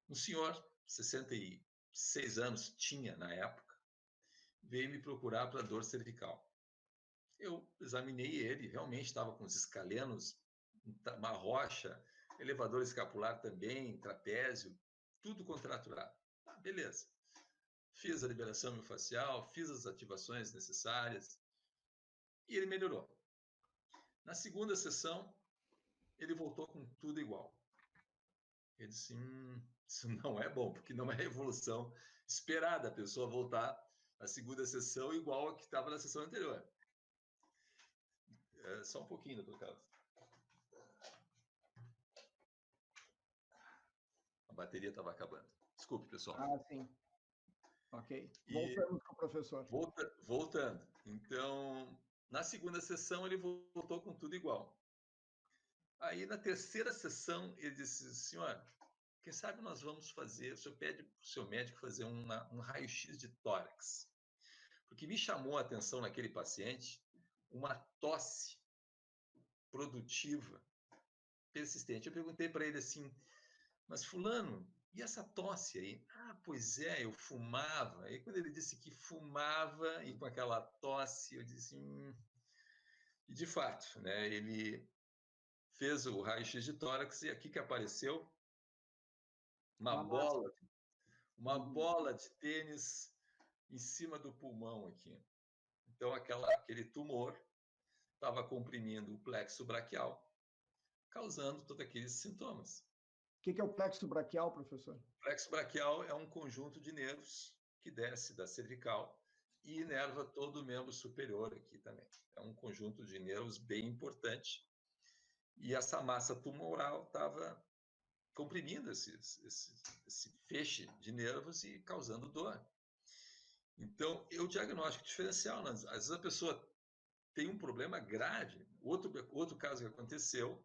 Um senhor, 66 anos, tinha na época, veio me procurar para dor cervical. Eu examinei ele, realmente estava com os escalenos, uma rocha, elevador escapular também, trapézio, tudo contraturado. Tá, beleza. Fiz a liberação miofascial, fiz as ativações necessárias e ele melhorou. Na segunda sessão, ele voltou com tudo igual. Ele disse, isso não é bom, porque não é a evolução esperada, a pessoa voltar na segunda sessão igual a que estava na sessão anterior. Só um pouquinho, doutor Carlos. A bateria estava acabando. Desculpe, pessoal. Ah, sim. Ok. Voltamos com o professor. Voltando. Então, na segunda sessão, ele voltou com tudo igual. Aí, na terceira sessão, ele disse, senhor, quem sabe nós vamos fazer, o senhor pede para o seu médico fazer um raio-x de tórax. Porque me chamou a atenção naquele paciente uma tosse produtiva, persistente. Eu perguntei para ele assim, mas fulano, e essa tosse aí? Ah, pois é, eu fumava. E quando ele disse que fumava e com aquela tosse, eu disse, E de fato, né, ele fez o raio-x de tórax e aqui que apareceu uma bola de tênis em cima do pulmão aqui. Então aquele tumor estava comprimindo o plexo braquial, causando todos aqueles sintomas. O que é o plexo braquial, professor? O plexo braquial é um conjunto de nervos que desce da cervical e inerva todo o membro superior aqui também. É um conjunto de nervos bem importante. E essa massa tumoral estava comprimindo esse feixe de nervos e causando dor. Então, é o diagnóstico diferencial. Às vezes a pessoa tem um problema grave. Outro caso que aconteceu,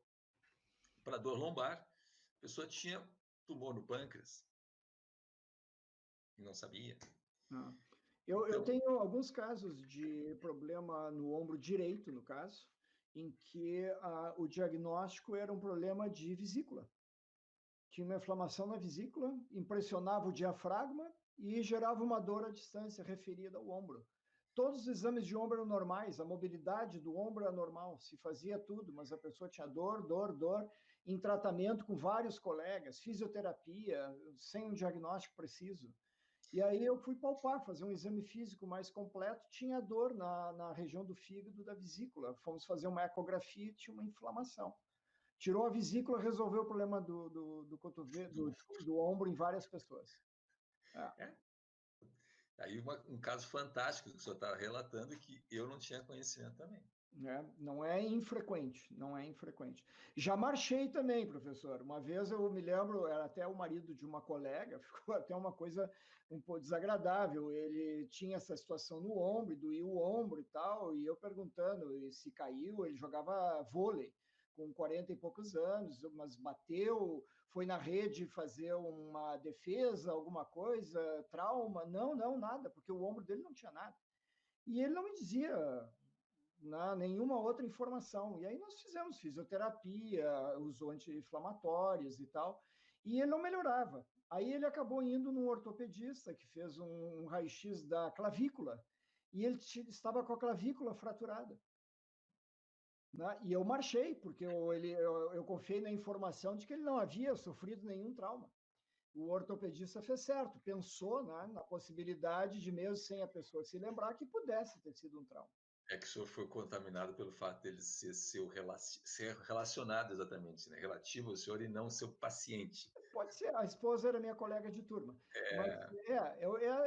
para dor lombar, a pessoa tinha tumor no pâncreas e não sabia. Ah. Eu tenho alguns casos de problema no ombro direito, no caso, em que o diagnóstico era um problema de vesícula. Tinha uma inflamação na vesícula, impressionava o diafragma e gerava uma dor à distância referida ao ombro. Todos os exames de ombro eram normais, a mobilidade do ombro era normal, se fazia tudo, mas a pessoa tinha dor, em tratamento com vários colegas, fisioterapia, sem um diagnóstico preciso. E aí eu fui palpar, fazer um exame físico mais completo, tinha dor na região do fígado, da vesícula. Fomos fazer uma ecografia e tinha uma inflamação. Tirou a vesícula, resolveu o problema do cotovelo, do ombro em várias pessoas. Aí um caso fantástico que o senhor está relatando que eu não tinha conhecimento também. Não é infrequente, não é infrequente. Já marchei também, professor. Uma vez eu me lembro, era até o marido de uma colega, ficou até uma coisa um pouco desagradável. Ele tinha essa situação no ombro, doía o ombro e tal, e eu perguntando se caiu, ele jogava vôlei com 40 e poucos anos, mas bateu, foi na rede fazer uma defesa, alguma coisa, trauma? Não, nada, porque o ombro dele não tinha nada. E ele não me dizia nenhuma outra informação. E aí nós fizemos fisioterapia, usou anti-inflamatórios e tal, e ele não melhorava. Aí ele acabou indo num ortopedista que fez um raio-x da clavícula, e ele estava com a clavícula fraturada. E eu marchei, porque eu confiei na informação de que ele não havia sofrido nenhum trauma. O ortopedista fez certo, pensou na possibilidade de, mesmo sem a pessoa se lembrar, que pudesse ter sido um trauma. É que o senhor foi contaminado pelo fato dele ser relacionado exatamente, né? Relativo ao senhor e não seu paciente. Pode ser, a esposa era minha colega de turma. Mas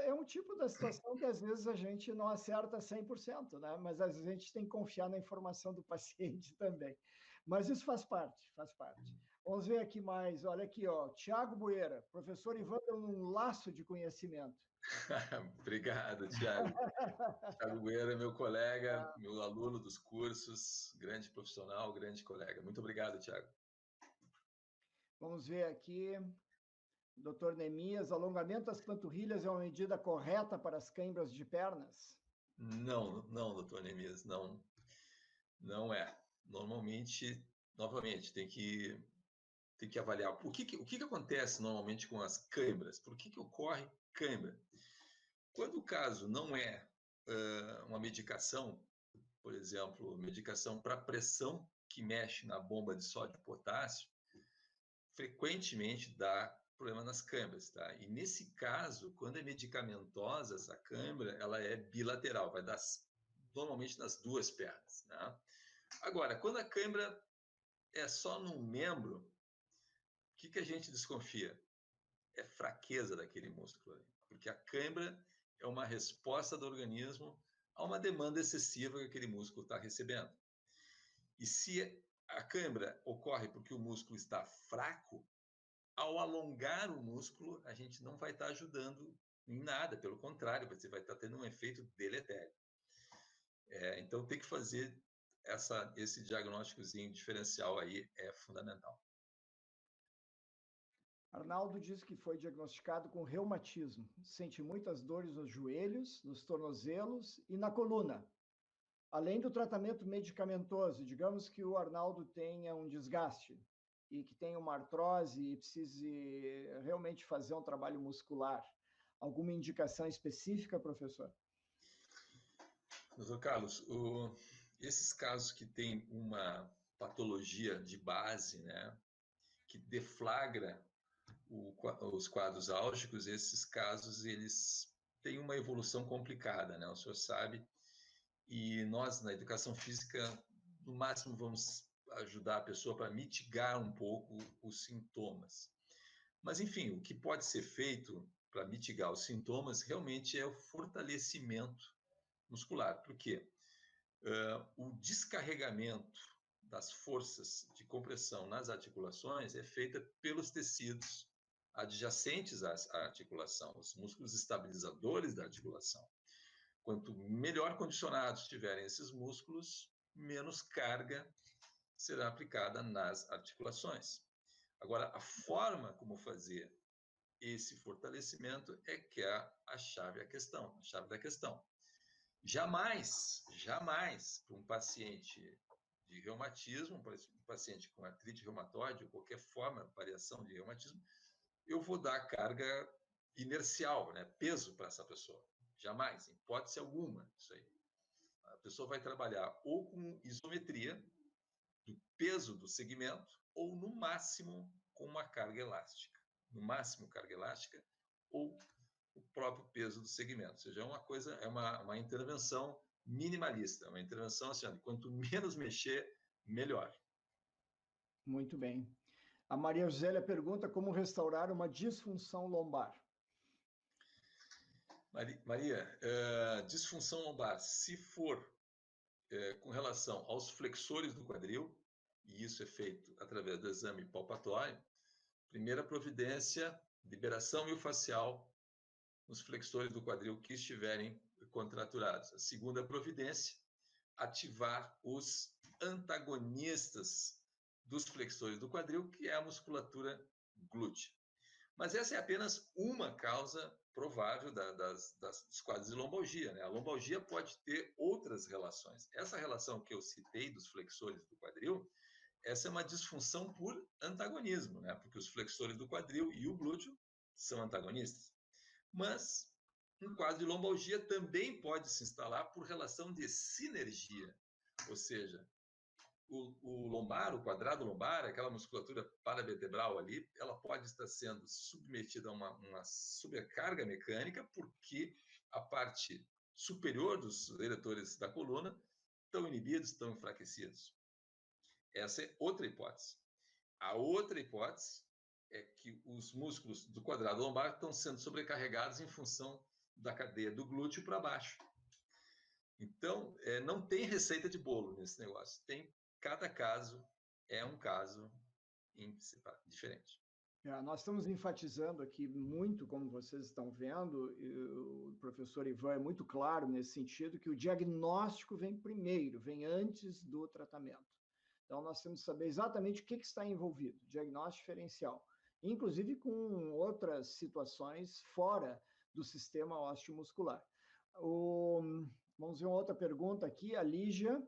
é um tipo da situação que às vezes a gente não acerta 100%, né? Mas às vezes a gente tem que confiar na informação do paciente também. Mas isso faz parte, faz parte. Vamos ver aqui mais, olha aqui, ó, Tiago Bueira, professor Ivan deu um laço de conhecimento. Obrigado, Tiago. Tiago Bueira é meu colega, meu aluno dos cursos, grande profissional, grande colega. Muito obrigado, Tiago. Vamos ver aqui. Doutor Neemias, alongamento das panturrilhas é uma medida correta para as câimbras de pernas? Não, doutor Neemias, não é. Normalmente, novamente, tem que avaliar. O que acontece normalmente com as câimbras? Por que ocorre câimbra? Quando o caso não é uma medicação, por exemplo, medicação para pressão que mexe na bomba de sódio e potássio, frequentemente dá problema nas câimbras, tá? E nesse caso, quando é medicamentosa, essa câimbra, ela é bilateral, vai dar normalmente nas duas pernas, né? Agora, quando a câimbra é só num membro, o que a gente desconfia? É fraqueza daquele músculo ali, porque a câimbra é uma resposta do organismo a uma demanda excessiva que aquele músculo está recebendo. E se a câimbra ocorre porque o músculo está fraco, ao alongar o músculo, a gente não vai estar ajudando em nada, pelo contrário, você vai estar tendo um efeito deletério. Então, tem que fazer esse diagnósticozinho diferencial aí, é fundamental. Arnaldo diz que foi diagnosticado com reumatismo. Sente muitas dores nos joelhos, nos tornozelos e na coluna. Além do tratamento medicamentoso, digamos que o Arnaldo tenha um desgaste e que tenha uma artrose e precise realmente fazer um trabalho muscular. Alguma indicação específica, professor? Doutor Carlos, esses casos que têm uma patologia de base, né, que deflagra os quadros álgicos, esses casos eles têm uma evolução complicada, né? O senhor sabe. E nós, na educação física, no máximo vamos ajudar a pessoa para mitigar um pouco os sintomas. Mas, enfim, o que pode ser feito para mitigar os sintomas realmente é o fortalecimento muscular. Por quê? O descarregamento das forças de compressão nas articulações é feita pelos tecidos adjacentes à articulação, os músculos estabilizadores da articulação. Quanto melhor condicionados estiverem esses músculos, menos carga será aplicada nas articulações. Agora, a forma como fazer esse fortalecimento é que é a chave da questão. Jamais, para um paciente de reumatismo, um paciente com artrite reumatoide ou qualquer forma, variação de reumatismo, eu vou dar carga inercial, né? Peso para essa pessoa. Jamais, em hipótese alguma, isso aí. A pessoa vai trabalhar ou com isometria do peso do segmento ou, no máximo, com uma carga elástica. No máximo, carga elástica ou o próprio peso do segmento. Ou seja, é uma intervenção minimalista, uma intervenção assim, quanto menos mexer, melhor. Muito bem. A Maria Zélia pergunta como restaurar uma disfunção lombar. Maria, disfunção lombar, se for com relação aos flexores do quadril, e isso é feito através do exame palpatório, primeira providência, liberação miofascial nos flexores do quadril que estiverem contraturados. A segunda providência, ativar os antagonistas dos flexores do quadril, que é a musculatura glútea. Mas essa é apenas uma causa provável dos quadros de lombalgia, né? A lombalgia pode ter outras relações. Essa relação que eu citei dos flexores do quadril, essa é uma disfunção por antagonismo, né? Porque os flexores do quadril e o glúteo são antagonistas. Mas um quadro de lombalgia também pode se instalar por relação de sinergia, ou seja, o lombar, o quadrado lombar, aquela musculatura paravertebral ali, ela pode estar sendo submetida a uma sobrecarga mecânica porque a parte superior dos eretores da coluna estão inibidos, estão enfraquecidos. Essa é outra hipótese. A outra hipótese é que os músculos do quadrado lombar estão sendo sobrecarregados em função da cadeia do glúteo para baixo. Então, não tem receita de bolo nesse negócio. Cada caso é um caso diferente. Nós estamos enfatizando aqui muito, como vocês estão vendo, o professor Ivan é muito claro nesse sentido, que o diagnóstico vem primeiro, vem antes do tratamento. Então, nós temos que saber exatamente o que está envolvido, diagnóstico diferencial, inclusive com outras situações fora do sistema osteomuscular. Vamos ver uma outra pergunta aqui, a Lígia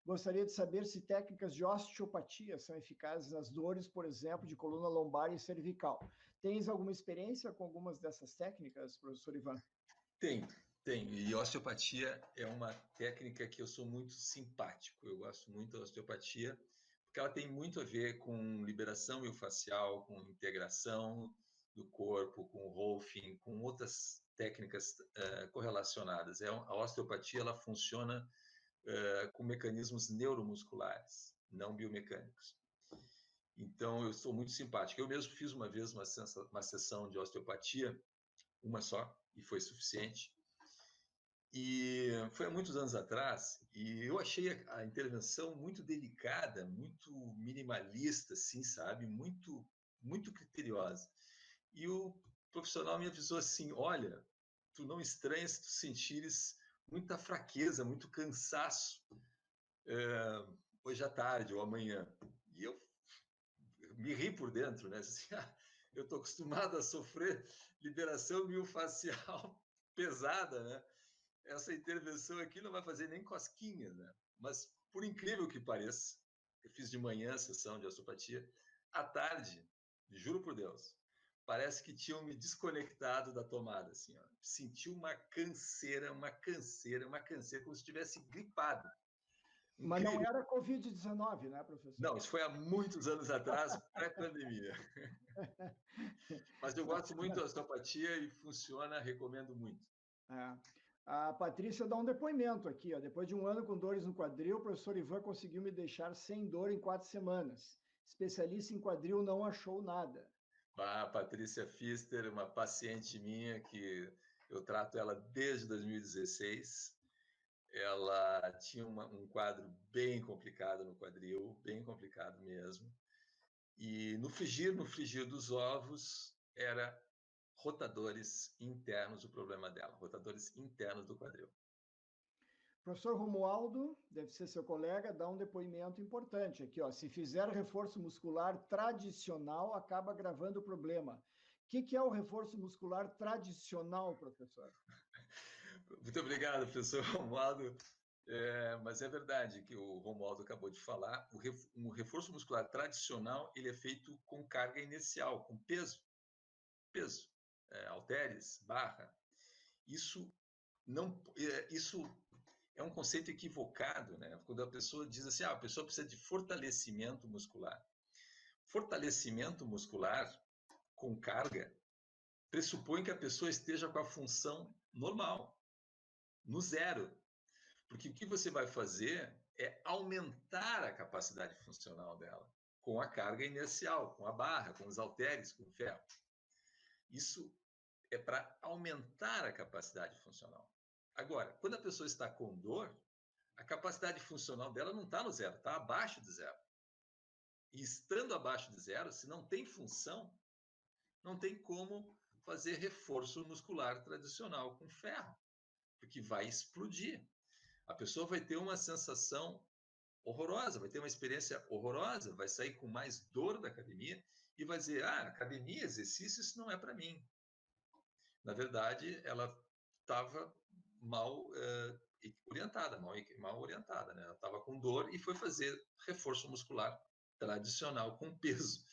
gostaria de saber se técnicas de osteopatia são eficazes nas dores, por exemplo, de coluna lombar e cervical. Tens alguma experiência com algumas dessas técnicas, professor Ivan? Tem. E osteopatia é uma técnica que eu sou muito simpático. Eu gosto muito da osteopatia, porque ela tem muito a ver com liberação miofascial, com integração do corpo, com Rolfing, com outras técnicas correlacionadas. A osteopatia ela funciona com mecanismos neuromusculares, não biomecânicos. Então, eu sou muito simpático. Eu mesmo fiz uma vez uma sessão de osteopatia, uma só, e foi suficiente. E foi há muitos anos atrás, e eu achei a intervenção muito delicada, muito minimalista, assim, sabe? Muito, muito criteriosa. E o profissional me avisou assim, olha, tu não estranhas se tu sentires muita fraqueza, muito cansaço hoje à tarde ou amanhã. E eu me ri por dentro, né? Assim, eu estou acostumado a sofrer liberação miofascial pesada, né? Essa intervenção aqui não vai fazer nem cosquinhas, né? Mas, por incrível que pareça, eu fiz de manhã a sessão de osteopatia, à tarde, juro por Deus, parece que tinham me desconectado da tomada, assim, ó. Senti uma canseira, como se estivesse gripado. Mas não Incrível. era Covid-19, né, professor? Não, isso foi há muitos anos atrás, pré-pandemia. Mas eu gosto muito da osteopatia e funciona, recomendo muito. É. A Patrícia dá um depoimento aqui, ó. Depois de um ano com dores no quadril, o professor Ivan conseguiu me deixar sem dor em 4 semanas. Especialista em quadril não achou nada. A Patrícia Pfister, uma paciente minha que eu trato ela desde 2016. Ela tinha um quadro bem complicado no quadril, bem complicado mesmo. E no frigir dos ovos, era rotadores internos o problema dela, rotadores internos do quadril. Professor Romualdo, deve ser seu colega, dá um depoimento importante aqui, ó. Se fizer reforço muscular tradicional, acaba agravando o problema. O que é o reforço muscular tradicional, professor? Muito obrigado, professor Romualdo. Mas é verdade que o Romualdo acabou de falar. O reforço muscular tradicional ele é feito com carga inicial, com peso, halteres, barra. Isso é um conceito equivocado, né? Quando a pessoa diz assim, a pessoa precisa de fortalecimento muscular. Fortalecimento muscular com carga pressupõe que a pessoa esteja com a função normal, no zero. Porque o que você vai fazer é aumentar a capacidade funcional dela com a carga inicial, com a barra, com os halteres, com o ferro. Isso é para aumentar a capacidade funcional. Agora, quando a pessoa está com dor, a capacidade funcional dela não está no zero, está abaixo de zero. E estando abaixo de zero, se não tem função, não tem como fazer reforço muscular tradicional com ferro, porque vai explodir. A pessoa vai ter uma sensação horrorosa, vai ter uma experiência horrorosa, vai sair com mais dor da academia e vai dizer, academia, exercício, isso não é para mim. Na verdade, ela estava mal orientada, mal orientada, né? Ela estava com dor e foi fazer reforço muscular tradicional com peso.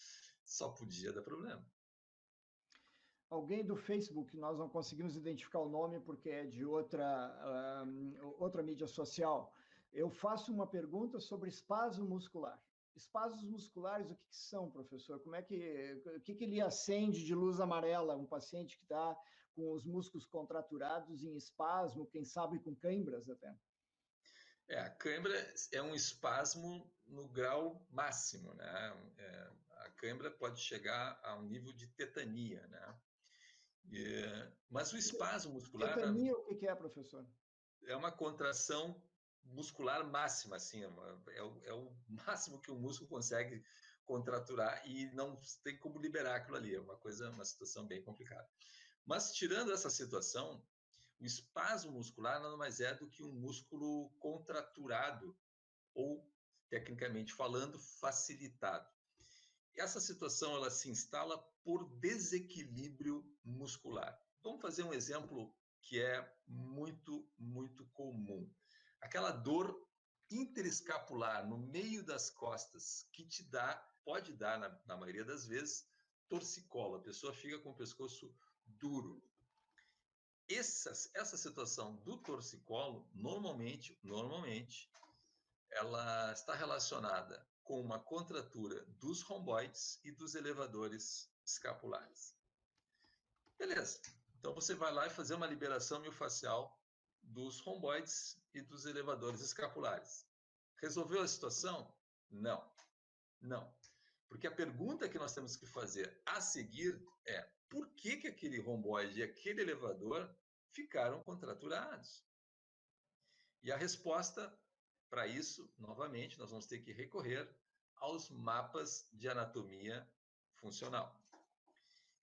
Só podia dar problema. Alguém do Facebook, nós não conseguimos identificar o nome porque é de outra mídia social. Eu faço uma pergunta sobre espasmo muscular. Espasmos musculares, o que são, professor? O que ele acende de luz amarela? Um paciente que está com os músculos contraturados em espasmo, quem sabe com câimbras até. A câimbra é um espasmo no grau máximo, né? A câimbra pode chegar a um nível de tetania, né? Mas o espasmo muscular... Tetania, o que é, professor? É uma contração muscular máxima, assim, é o máximo que o músculo consegue contraturar e não tem como liberar aquilo ali, é uma situação bem complicada. Mas tirando essa situação, o espasmo muscular nada mais é do que um músculo contraturado ou, tecnicamente falando, facilitado. Essa situação ela se instala por desequilíbrio muscular. Vamos fazer um exemplo que é muito, muito comum. Aquela dor interescapular no meio das costas que pode dar, na maioria das vezes, torcicolo. A pessoa fica com o pescoço duro. Essa situação do torcicolo, normalmente, ela está relacionada com uma contratura dos romboides e dos elevadores escapulares. Beleza. Então, você vai lá e fazer uma liberação miofascial dos romboides e dos elevadores escapulares. Resolveu a situação? Não. Não. Porque a pergunta que nós temos que fazer a seguir é: por que aquele romboide e aquele elevador ficaram contraturados? E a resposta para isso, novamente, nós vamos ter que recorrer aos mapas de anatomia funcional.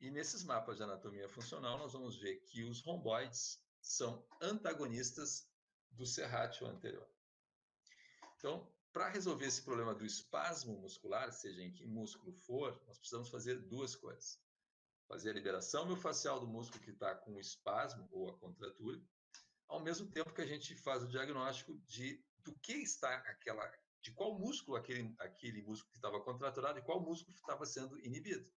E nesses mapas de anatomia funcional, nós vamos ver que os romboides são antagonistas do serrátil anterior. Então, para resolver esse problema do espasmo muscular, seja em que músculo for, nós precisamos fazer duas coisas. Fazer a liberação miofascial do músculo que está com o espasmo ou a contratura, ao mesmo tempo que a gente faz o diagnóstico do que está de qual músculo aquele músculo que estava contraturado e qual músculo estava sendo inibido.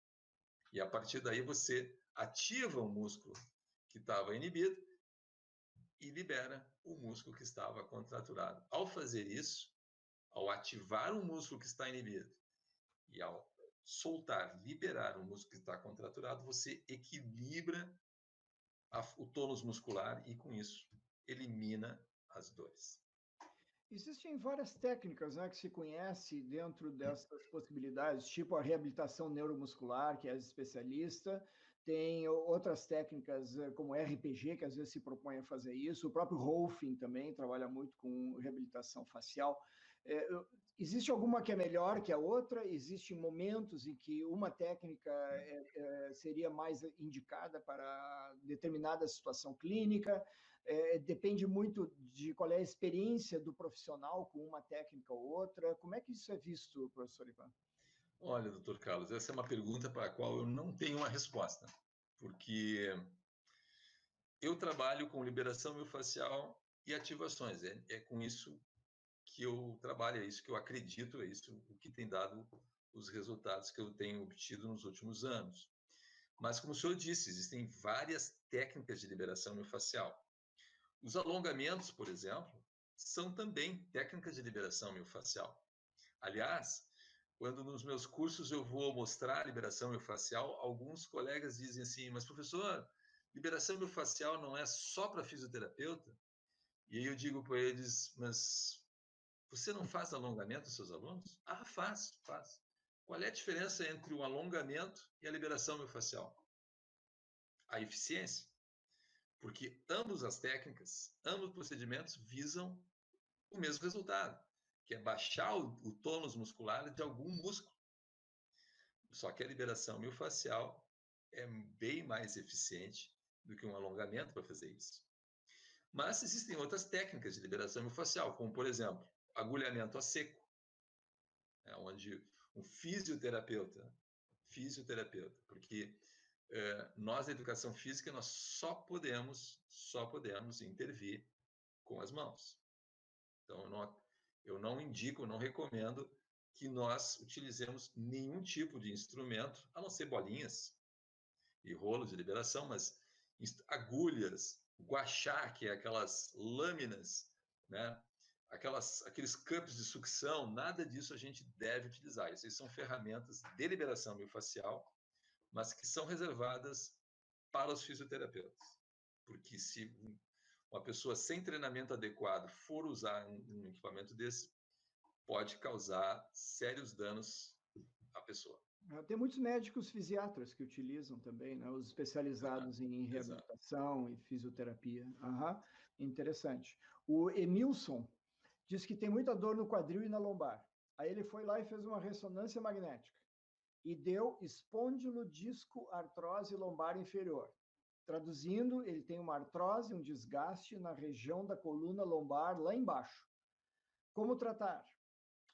E a partir daí você ativa o músculo que estava inibido e libera o músculo que estava contraturado. Ao fazer isso, ao ativar um músculo que está inibido e ao soltar, liberar o músculo que está contraturado, você equilibra o tônus muscular e, com isso, elimina as dores. Existem várias técnicas, né, que se conhece dentro dessas possibilidades, tipo a reabilitação neuromuscular, que é especialista, tem outras técnicas como RPG, que às vezes se propõe a fazer isso, o próprio Rolfing também trabalha muito com reabilitação facial. Existe alguma que é melhor que a outra? Existem momentos em que uma técnica seria mais indicada para determinada situação clínica? Depende muito de qual é a experiência do profissional com uma técnica ou outra. Como é que isso é visto, professor Ivan? Olha, doutor Carlos, essa é uma pergunta para a qual eu não tenho uma resposta, porque eu trabalho com liberação miofascial e ativações. É com isso que eu trabalho, é isso que eu acredito, é isso o que tem dado os resultados que eu tenho obtido nos últimos anos. Mas, como o senhor disse, existem várias técnicas de liberação miofascial. Os alongamentos, por exemplo, são também técnicas de liberação miofascial. Aliás, quando nos meus cursos eu vou mostrar a liberação miofascial, alguns colegas dizem assim: mas professor, liberação miofascial não é só para fisioterapeuta? E aí eu digo para eles: mas você não faz alongamento dos seus alunos? Ah, faz. Qual é a diferença entre o alongamento e a liberação miofascial? A eficiência. Porque ambas as técnicas, ambos os procedimentos visam o mesmo resultado, que é baixar o tônus muscular de algum músculo. Só que a liberação miofascial é bem mais eficiente do que um alongamento para fazer isso. Mas existem outras técnicas de liberação miofascial, como, por exemplo, agulhamento a seco, onde um fisioterapeuta, porque nós da educação física nós só podemos intervir com as mãos. Então eu não indico, não recomendo que nós utilizemos nenhum tipo de instrumento, a não ser bolinhas e rolos de liberação, mas agulhas, guachá, que é aquelas lâminas, né? Aqueles cups de sucção, nada disso a gente deve utilizar. Essas são ferramentas de liberação miofascial, mas que são reservadas para os fisioterapeutas. Porque se uma pessoa sem treinamento adequado for usar um equipamento desse, pode causar sérios danos à pessoa. Tem muitos médicos fisiatras que utilizam também, né? Os especializados em reabilitação e fisioterapia. Interessante. O Emilson diz que tem muita dor no quadril e na lombar. Aí ele foi lá e fez uma ressonância magnética e deu espondilodiscoartrose lombar inferior. Traduzindo, ele tem uma artrose, um desgaste na região da coluna lombar lá embaixo. Como tratar?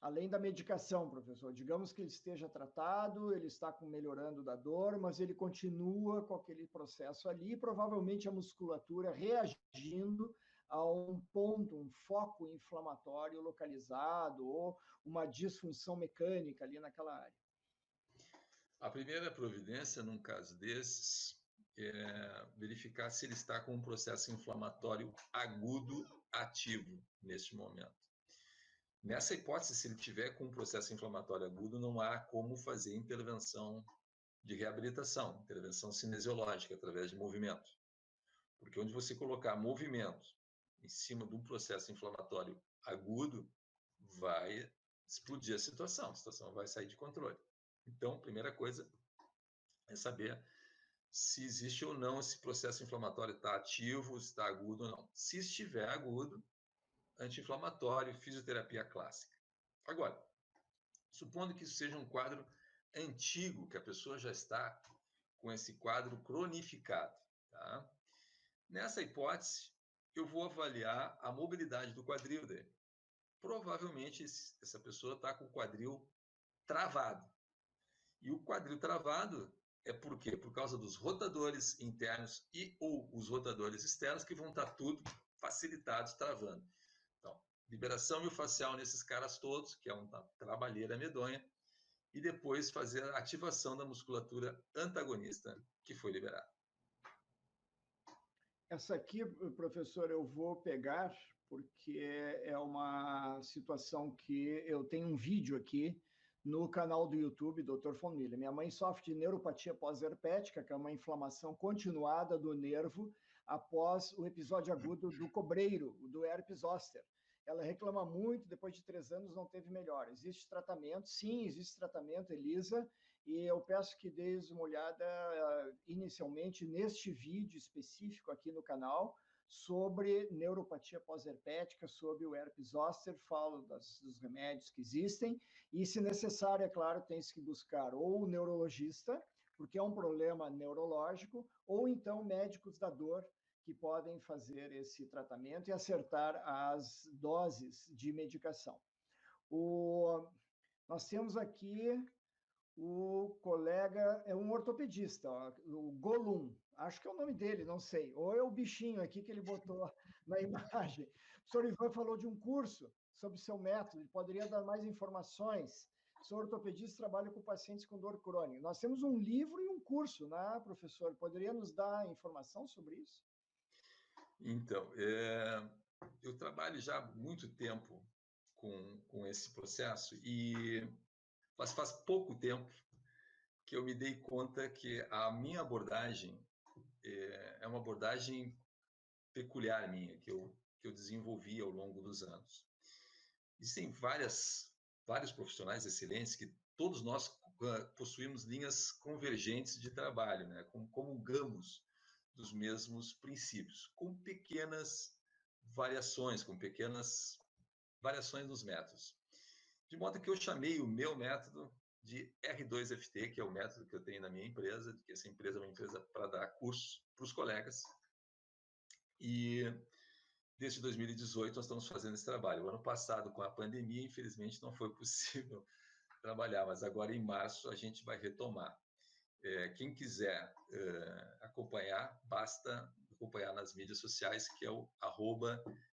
Além da medicação, professor, digamos que ele esteja tratado, ele está melhorando da dor, mas ele continua com aquele processo ali, provavelmente a musculatura reagindo a um ponto, um foco inflamatório localizado ou uma disfunção mecânica ali naquela área. A primeira providência, num caso desses, é verificar se ele está com um processo inflamatório agudo ativo neste momento. Nessa hipótese, se ele tiver com um processo inflamatório agudo, não há como fazer intervenção de reabilitação, intervenção cinesiológica através de movimento. Porque onde você colocar movimento em cima de um processo inflamatório agudo, vai explodir a situação vai sair de controle. Então, primeira coisa é saber se existe ou não esse processo inflamatório, está ativo, se está agudo ou não. Se estiver agudo, anti-inflamatório, fisioterapia clássica. Agora, supondo que isso seja um quadro antigo, que a pessoa já está com esse quadro cronificado, tá? Nessa hipótese, eu vou avaliar a mobilidade do quadril dele. Provavelmente, essa pessoa está com o quadril travado. E o quadril travado é por quê? Por causa dos rotadores internos e ou os rotadores externos que vão estar tudo facilitados, travando. Então, liberação miofascial nesses caras todos, que é uma trabalheira medonha, e depois fazer a ativação da musculatura antagonista que foi liberada. Essa aqui, professor, eu vou pegar, porque é uma situação que eu tenho um vídeo aqui no canal do YouTube, Dr. von Miller. Minha mãe sofre de neuropatia pós-herpética, que é uma inflamação continuada do nervo após o episódio agudo do cobreiro, do herpes zoster. Ela reclama muito, depois de 3 anos não teve melhora. Existe tratamento? Sim, existe tratamento, Elisa, e eu peço que deis uma olhada inicialmente neste vídeo específico aqui no canal sobre neuropatia pós-herpética, sobre o herpes zoster, falo dos remédios que existem, e se necessário, é claro, tem-se que buscar ou o neurologista, porque é um problema neurológico, ou então médicos da dor, que podem fazer esse tratamento e acertar as doses de medicação. Nós temos aqui o colega, é um ortopedista, ó, o Golum, acho que é o nome dele, não sei, ou é o bichinho aqui que ele botou na imagem. O professor Ivan falou de um curso sobre seu método, ele poderia dar mais informações. Sou ortopedista, trabalho com pacientes com dor crônica. Nós temos um livro e um curso, né, professor? Poderia nos dar informação sobre isso? Então, eu trabalho já há muito tempo com esse processo e faz pouco tempo que eu me dei conta que a minha abordagem é uma abordagem peculiar minha, que eu desenvolvi ao longo dos anos. Existem vários profissionais excelentes que todos nós possuímos linhas convergentes de trabalho, né? Comungamos dos mesmos princípios, com pequenas variações nos métodos. De modo que eu chamei o meu método de R2FT, que é o método que eu tenho na minha empresa, que essa empresa é uma empresa para dar cursos para os colegas. E desde 2018 nós estamos fazendo esse trabalho. O ano passado, com a pandemia, infelizmente não foi possível trabalhar, mas agora em março a gente vai retomar. Quem quiser acompanhar, basta acompanhar nas mídias sociais, que é o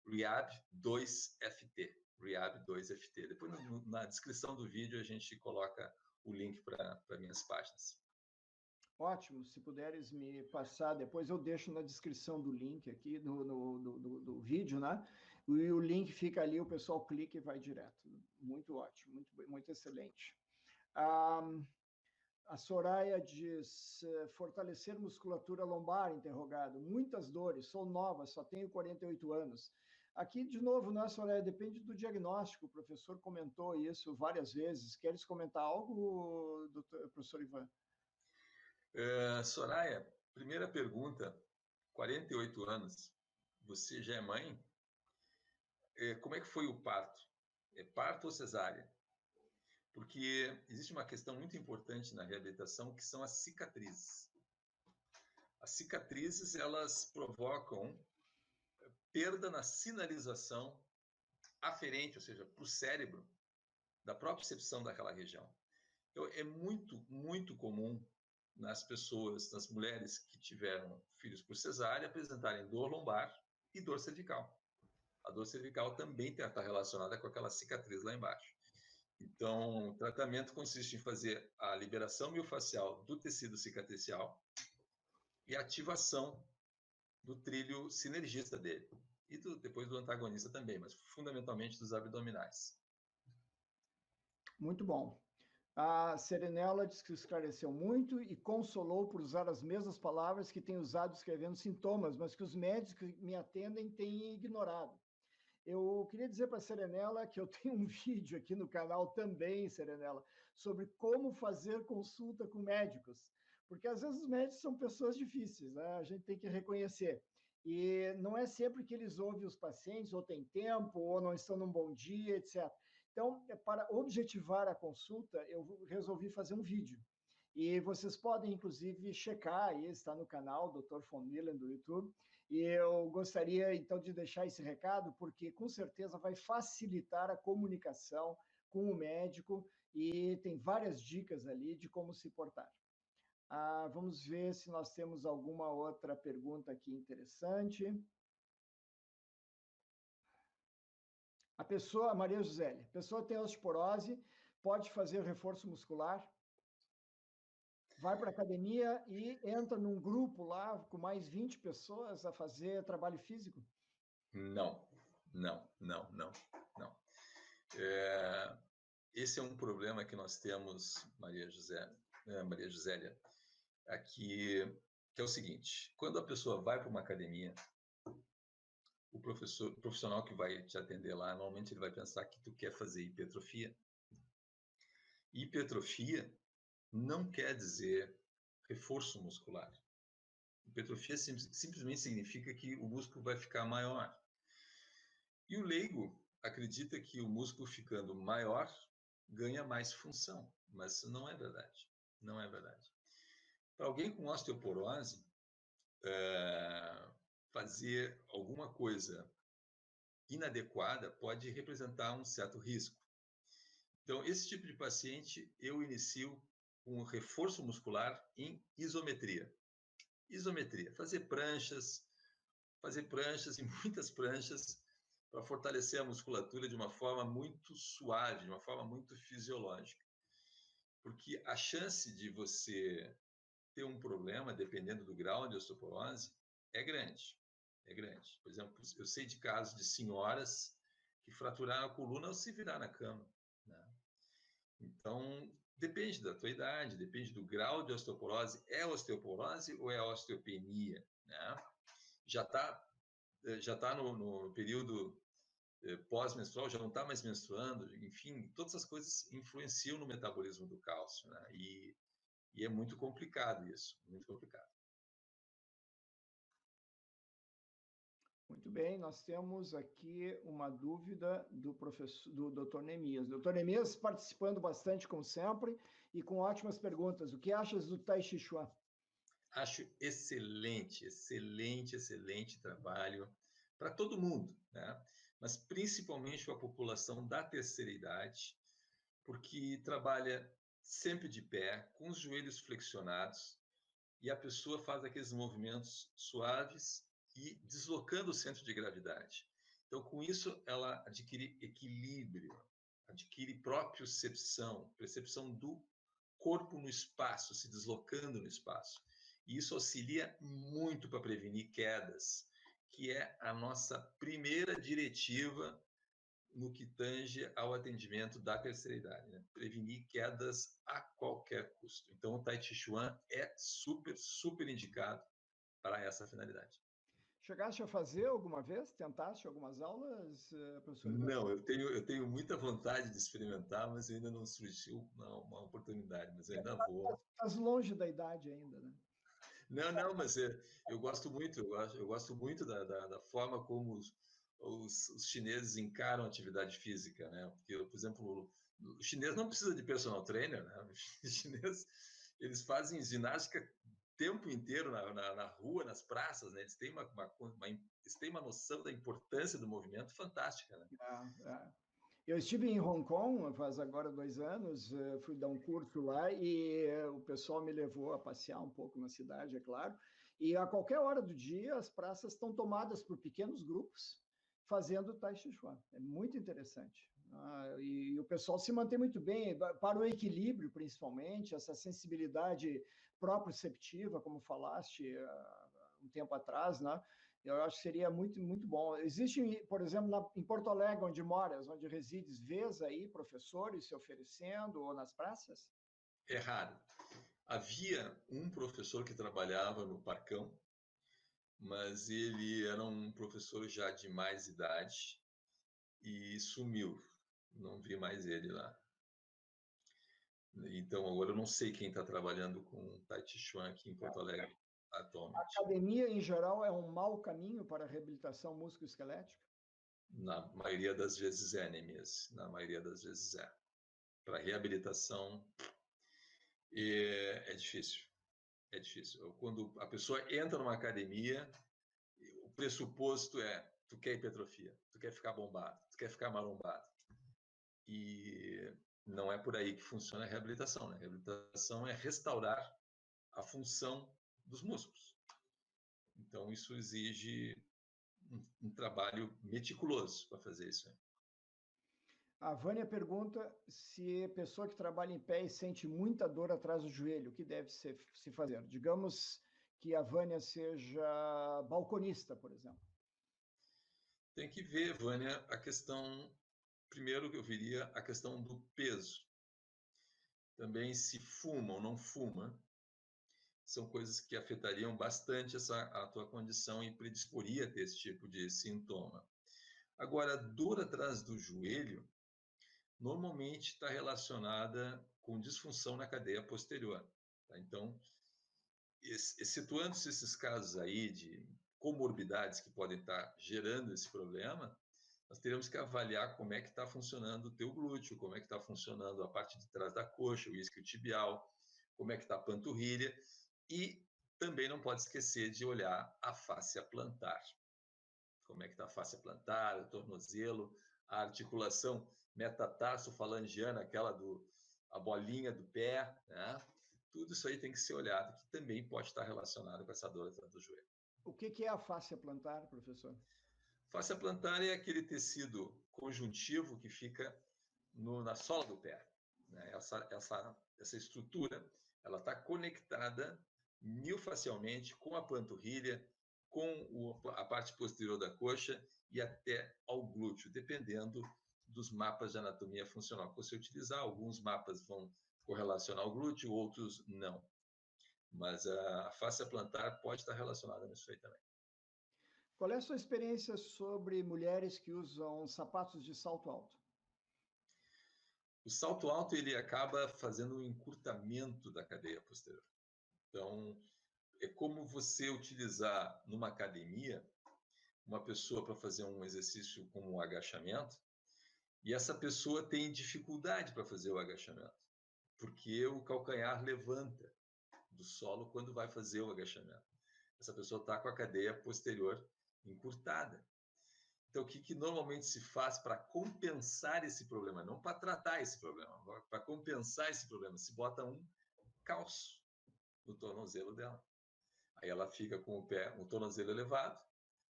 @Rehab2FT. Rehab2FT. Depois, na descrição do vídeo, a gente coloca o link para minhas páginas. Ótimo, se puderes me passar, depois eu deixo na descrição do link aqui, do vídeo, né? E o link fica ali, o pessoal clica e vai direto. Muito ótimo, muito excelente. A Soraya diz, fortalecer musculatura lombar, interrogado. Muitas dores, sou nova, só tenho 48 anos. Aqui, de novo, né, Soraya, depende do diagnóstico. O professor comentou isso várias vezes. Queres comentar algo, professor Ivan? Soraya, primeira pergunta, 48 anos, você já é mãe? Como é que foi o parto? É parto ou cesárea? Porque existe uma questão muito importante na reabilitação, que são as cicatrizes. As cicatrizes, elas provocam perda na sinalização aferente, ou seja, para o cérebro, da propriocepção daquela região. Então, é muito comum nas pessoas, nas mulheres que tiveram filhos por cesárea, apresentarem dor lombar e dor cervical. A dor cervical também está relacionada com aquela cicatriz lá embaixo. Então, o tratamento consiste em fazer a liberação miofascial do tecido cicatricial e a ativação do trilho sinergista dele. E depois do antagonista também, mas fundamentalmente dos abdominais. Muito bom. A Serenela diz que esclareceu muito e consolou por usar as mesmas palavras que tem usado escrevendo sintomas, mas que os médicos que me atendem têm ignorado. Eu queria dizer para a Serenela que eu tenho um vídeo aqui no canal também, Serenela, sobre como fazer consulta com médicos. Porque às vezes os médicos são pessoas difíceis, né? A gente tem que reconhecer. E não é sempre que eles ouvem os pacientes, ou tem tempo, ou não estão num bom dia, etc. Então, para objetivar a consulta, eu resolvi fazer um vídeo. E vocês podem, inclusive, checar, aí está no canal Dr. von Millen do YouTube. E eu gostaria, então, de deixar esse recado, porque com certeza vai facilitar a comunicação com o médico e tem várias dicas ali de como se portar. Vamos ver se nós temos alguma outra pergunta aqui interessante. A Maria José, a pessoa tem osteoporose, pode fazer reforço muscular? Vai para a academia e entra num grupo lá com mais 20 pessoas a fazer trabalho físico? Não. Esse é um problema que nós temos, Maria Josélia, aqui, que é o seguinte: quando a pessoa vai para uma academia, o profissional que vai te atender lá, normalmente ele vai pensar que tu quer fazer hipertrofia. Hipertrofia não quer dizer reforço muscular. Hipertrofia simplesmente significa que o músculo vai ficar maior. E o leigo acredita que o músculo ficando maior ganha mais função, mas isso não é verdade. Não é verdade. Para alguém com osteoporose, fazer alguma coisa inadequada pode representar um certo risco. Então, esse tipo de paciente eu inicio um reforço muscular em isometria. Isometria, fazer pranchas e muitas pranchas para fortalecer a musculatura de uma forma muito suave, de uma forma muito fisiológica. Porque a chance de você ter um problema, dependendo do grau de osteoporose, é grande. É grande. Por exemplo, eu sei de casos de senhoras que fraturaram a coluna ao se virar na cama, né? Então, depende da tua idade, depende do grau de osteoporose. É osteoporose ou é osteopenia, né? Já tá no período pós-menstrual, já não está mais menstruando, enfim, todas as coisas influenciam no metabolismo do cálcio, né? E é muito complicado isso, muito complicado. Muito bem, nós temos aqui uma dúvida do Dr. Neemias. Dr. Neemias participando bastante, como sempre, e com ótimas perguntas. O que achas do Tai Chi Chuan? Acho excelente trabalho para todo mundo, né? Mas principalmente para a população da terceira idade, porque trabalha sempre de pé, com os joelhos flexionados, e a pessoa faz aqueles movimentos suaves e deslocando o centro de gravidade. Então, com isso, ela adquire equilíbrio, adquire propriocepção, percepção do corpo no espaço, se deslocando no espaço. E isso auxilia muito para prevenir quedas, que é a nossa primeira diretiva no que tange ao atendimento da terceira idade, né? Prevenir quedas a qualquer custo. Então, o Tai Chi Chuan é super indicado para essa finalidade. Chegaste a fazer alguma vez? Tentaste algumas aulas, professor? Não, eu tenho muita vontade de experimentar, mas ainda não surgiu uma oportunidade, mas eu ainda vou. Estás longe da idade ainda, né? Não, mas eu gosto muito, eu gosto muito da forma como os chineses encaram a atividade física, né? Porque, por exemplo, o chinês não precisa de personal trainer, né? Os chineses, eles fazem ginástica o tempo inteiro na rua, nas praças, né? Eles têm eles têm uma noção da importância do movimento fantástica, né? Eu estive em Hong Kong faz agora 2 anos, fui dar um curso lá e o pessoal me levou a passear um pouco na cidade, é claro. E a qualquer hora do dia as praças estão tomadas por pequenos grupos fazendo Tai Chi Chuan. É muito interessante. E o pessoal se mantém muito bem, para o equilíbrio principalmente, essa sensibilidade proprioceptiva, como falaste um tempo atrás, né? Eu acho que seria muito, muito bom. Existe, por exemplo, em Porto Alegre, onde moras, onde resides, vês aí professores se oferecendo ou nas praças? É raro. Havia um professor que trabalhava no Parcão, mas ele era um professor já de mais idade e sumiu. Não vi mais ele lá. Então, agora eu não sei quem está trabalhando com Tai Chi Chuan aqui em Porto Alegre A atualmente. academia, em geral, é um mau caminho para a reabilitação musculoesquelética? Na maioria das vezes é, Neemias. Na maioria das vezes é. Para reabilitação é difícil. É difícil. Quando a pessoa entra numa academia, o pressuposto é: tu quer hipertrofia, tu quer ficar bombado, tu quer ficar marombado. E não é por aí que funciona a reabilitação, né? A reabilitação é restaurar a função dos músculos. Então, isso exige um trabalho meticuloso para fazer isso. A Vânia pergunta se a pessoa que trabalha em pé e sente muita dor atrás do joelho, o que deve se fazer? Digamos que a Vânia seja balconista, por exemplo. Tem que ver, Vânia, a questão, primeiro que eu viria, a questão do peso. Também se fuma ou não fuma, são coisas que afetariam bastante a tua condição e predisporia a ter esse tipo de sintoma. Agora, dor atrás do joelho, normalmente está relacionada com disfunção na cadeia posterior. Tá? Então, situando-se esses casos aí de comorbidades que podem estar gerando esse problema, nós teremos que avaliar como é que está funcionando o teu glúteo, como é que está funcionando a parte de trás da coxa, o isquiotibial, como é que está a panturrilha, e também não pode esquecer de olhar a fáscia plantar. Como é que está a fáscia plantar, o tornozelo, a articulação metatarsofalangiana, a bolinha do pé, né? Tudo isso aí tem que ser olhado, que também pode estar relacionado com essa dor atrás do joelho. O que é a fáscia plantar, professor? Fáscia plantar é aquele tecido conjuntivo que fica na sola do pé. Né? Essa estrutura, ela está conectada miofascialmente com a panturrilha, com a parte posterior da coxa e até ao glúteo, dependendo dos mapas de anatomia funcional que você utilizar. Alguns mapas vão correlacionar ao glúteo, outros não. Mas a fáscia plantar pode estar relacionada nisso aí também. Qual é a sua experiência sobre mulheres que usam sapatos de salto alto? O salto alto ele acaba fazendo um encurtamento da cadeia posterior. Então, é como você utilizar numa academia uma pessoa para fazer um exercício como o agachamento e essa pessoa tem dificuldade para fazer o agachamento, porque o calcanhar levanta do solo quando vai fazer o agachamento. Essa pessoa está com a cadeia posterior encurtada. Então, o que normalmente se faz para compensar esse problema? Não para tratar esse problema, para compensar esse problema, se bota um calço no tornozelo dela. Aí ela fica com o tornozelo elevado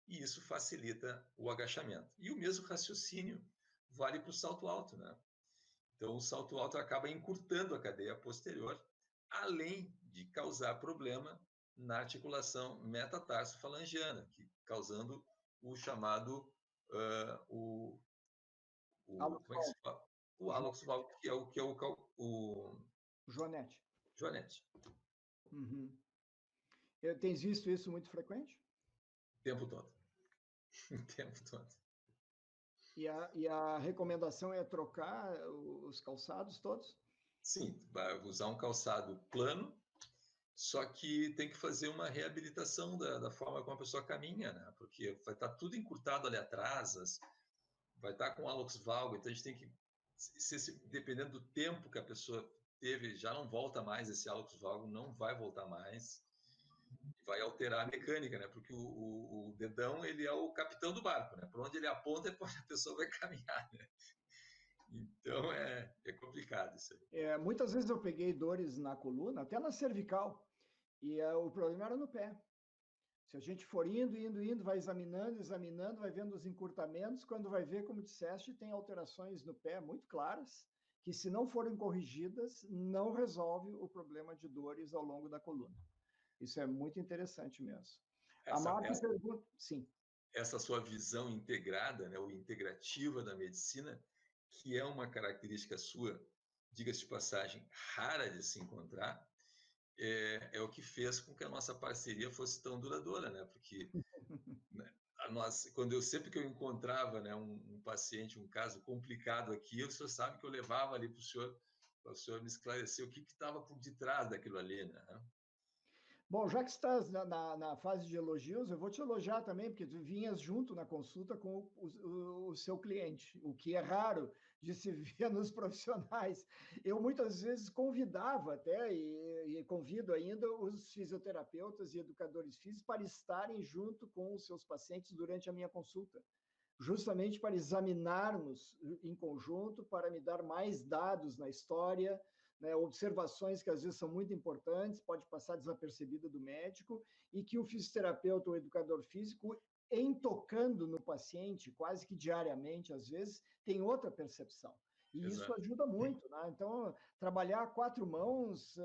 e isso facilita o agachamento. E o mesmo raciocínio vale para o salto alto, né? Então, o salto alto acaba encurtando a cadeia posterior, além de causar problema na articulação metatarsofalangiana, causando o chamado como é que se fala? O hálux valgus, que é o Joanete. joanete. Uhum. Tens visto isso muito frequente? O tempo todo. O tempo todo. E a recomendação é trocar os calçados todos? Sim, vai usar um calçado plano, só que tem que fazer uma reabilitação da forma como a pessoa caminha, né? Porque vai estar tudo encurtado ali atrás, vai estar com hálux valgus, então a gente tem que, dependendo do tempo que a pessoa teve, já não volta mais esse hálux valgus, não vai voltar mais, vai alterar a mecânica, né? Porque o dedão, ele é o capitão do barco, né? Por onde ele aponta é por onde a pessoa vai caminhar, né? Então, é complicado isso aí. Muitas vezes eu peguei dores na coluna, até na cervical, e o problema era no pé. Se a gente for indo, vai examinando, vai vendo os encurtamentos, quando vai ver, como disseste, tem alterações no pé muito claras, que se não forem corrigidas, não resolve o problema de dores ao longo da coluna. Isso é muito interessante mesmo. A Marta pergunta, sim. Essa sua visão integrada, né, ou integrativa da medicina, que é uma característica sua, diga-se de passagem, rara de se encontrar, é o que fez com que a nossa parceria fosse tão duradoura, né? Porque né, sempre que eu encontrava, né, um paciente, um caso complicado aqui, o senhor sabe que eu levava ali para o senhor me esclarecer o que estava por detrás daquilo ali, né? Bom, já que estás na fase de elogios, eu vou te elogiar também, porque tu vinhas junto na consulta com o seu cliente, o que é raro de se ver nos profissionais. Eu muitas vezes convidava até, e convido ainda, os fisioterapeutas e educadores físicos para estarem junto com os seus pacientes durante a minha consulta, justamente para examinarmos em conjunto, para me dar mais dados na história, né, observações que às vezes são muito importantes, pode passar desapercebida do médico, e que o fisioterapeuta ou educador físico, em tocando no paciente, quase que diariamente, às vezes, tem outra percepção. E Exato. isso ajuda muito, né? Então, trabalhar a quatro mãos,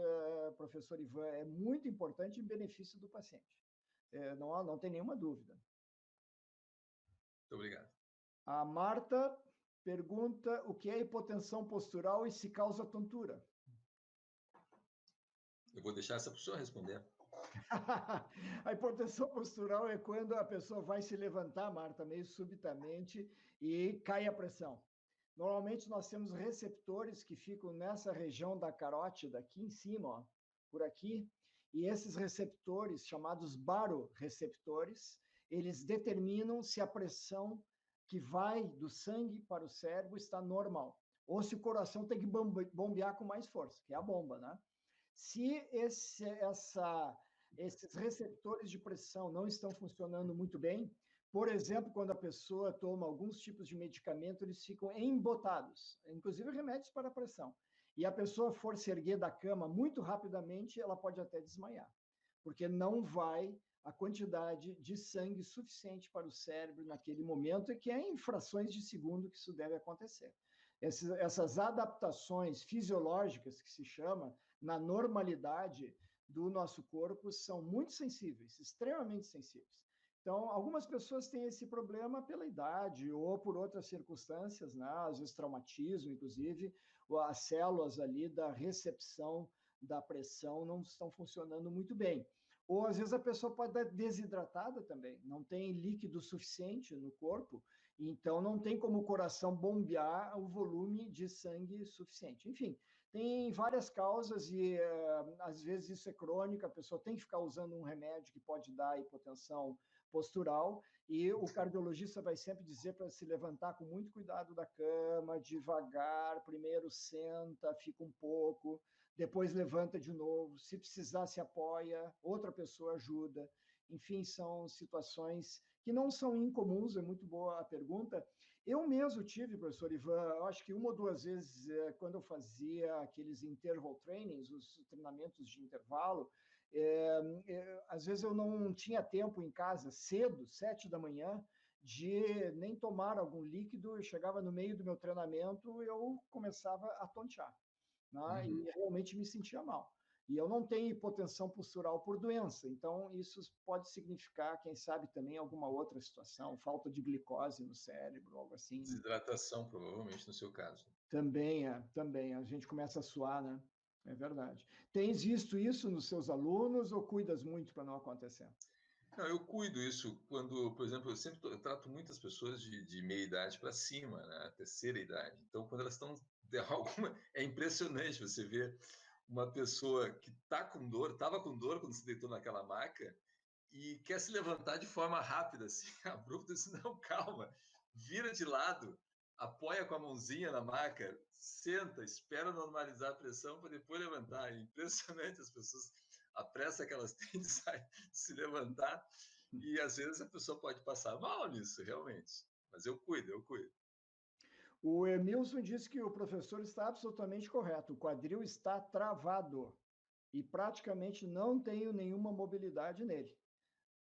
professor Ivan, é muito importante em benefício do paciente. Não tem nenhuma dúvida. Muito obrigado. A Marta pergunta o que é hipotensão postural e se causa tontura. Eu vou deixar essa pessoa responder. A hipotensão postural é quando a pessoa vai se levantar, Marta, meio subitamente e cai a pressão. Normalmente nós temos receptores que ficam nessa região da carótida, aqui em cima, ó, por aqui, e esses receptores, chamados baroreceptores, eles determinam se a pressão que vai do sangue para o cérebro está normal, ou se o coração tem que bombear com mais força, que é a bomba, né? Se esses receptores de pressão não estão funcionando muito bem, por exemplo, quando a pessoa toma alguns tipos de medicamento, eles ficam embotados, inclusive remédios para a pressão. E a pessoa for se erguer da cama muito rapidamente, ela pode até desmaiar, porque não vai a quantidade de sangue suficiente para o cérebro naquele momento, e que é em frações de segundo que isso deve acontecer. Essas adaptações fisiológicas, que se chama, na normalidade do nosso corpo, são muito sensíveis, extremamente sensíveis. Então, algumas pessoas têm esse problema pela idade ou por outras circunstâncias, né? Às vezes traumatismo, inclusive, as células ali da recepção da pressão não estão funcionando muito bem. Ou às vezes a pessoa pode estar desidratada também, não tem líquido suficiente no corpo, então não tem como o coração bombear o volume de sangue suficiente. Enfim, tem várias causas e às vezes isso é crônico, a pessoa tem que ficar usando um remédio que pode dar hipotensão postural, e o cardiologista vai sempre dizer para se levantar com muito cuidado da cama, devagar, primeiro senta, fica um pouco, depois levanta de novo, se precisar se apoia, outra pessoa ajuda. Enfim, são situações que não são incomuns, é muito boa a pergunta. Eu mesmo tive, professor Ivan, acho que uma ou duas vezes, quando eu fazia aqueles interval trainings, os treinamentos de intervalo, às vezes eu não tinha tempo em casa, cedo, 7 da manhã, de nem tomar algum líquido, eu chegava no meio do meu treinamento, eu começava a tontear, né? E realmente me sentia mal. E eu não tenho hipotensão postural por doença, então isso pode significar, quem sabe, também alguma outra situação, falta de glicose no cérebro, algo assim. Desidratação, provavelmente, no seu caso. Também. A gente começa a suar, né? É verdade. Tens visto isso nos seus alunos ou cuidas muito para não acontecer? Não, eu cuido isso quando, por exemplo, eu trato muitas pessoas de meia idade para cima, né? Terceira idade. Então, quando elas estão é impressionante você ver uma pessoa que estava com dor quando se deitou naquela maca e quer se levantar de forma rápida, assim, abrupta, assim, não, calma, vira de lado, apoia com a mãozinha na maca, senta, espera normalizar a pressão para depois levantar. É impressionante as pessoas, a pressa que elas têm de se levantar, e às vezes a pessoa pode passar mal nisso, realmente. Mas eu cuido. O Emilson disse que o professor está absolutamente correto. O quadril está travado e praticamente não tenho nenhuma mobilidade nele.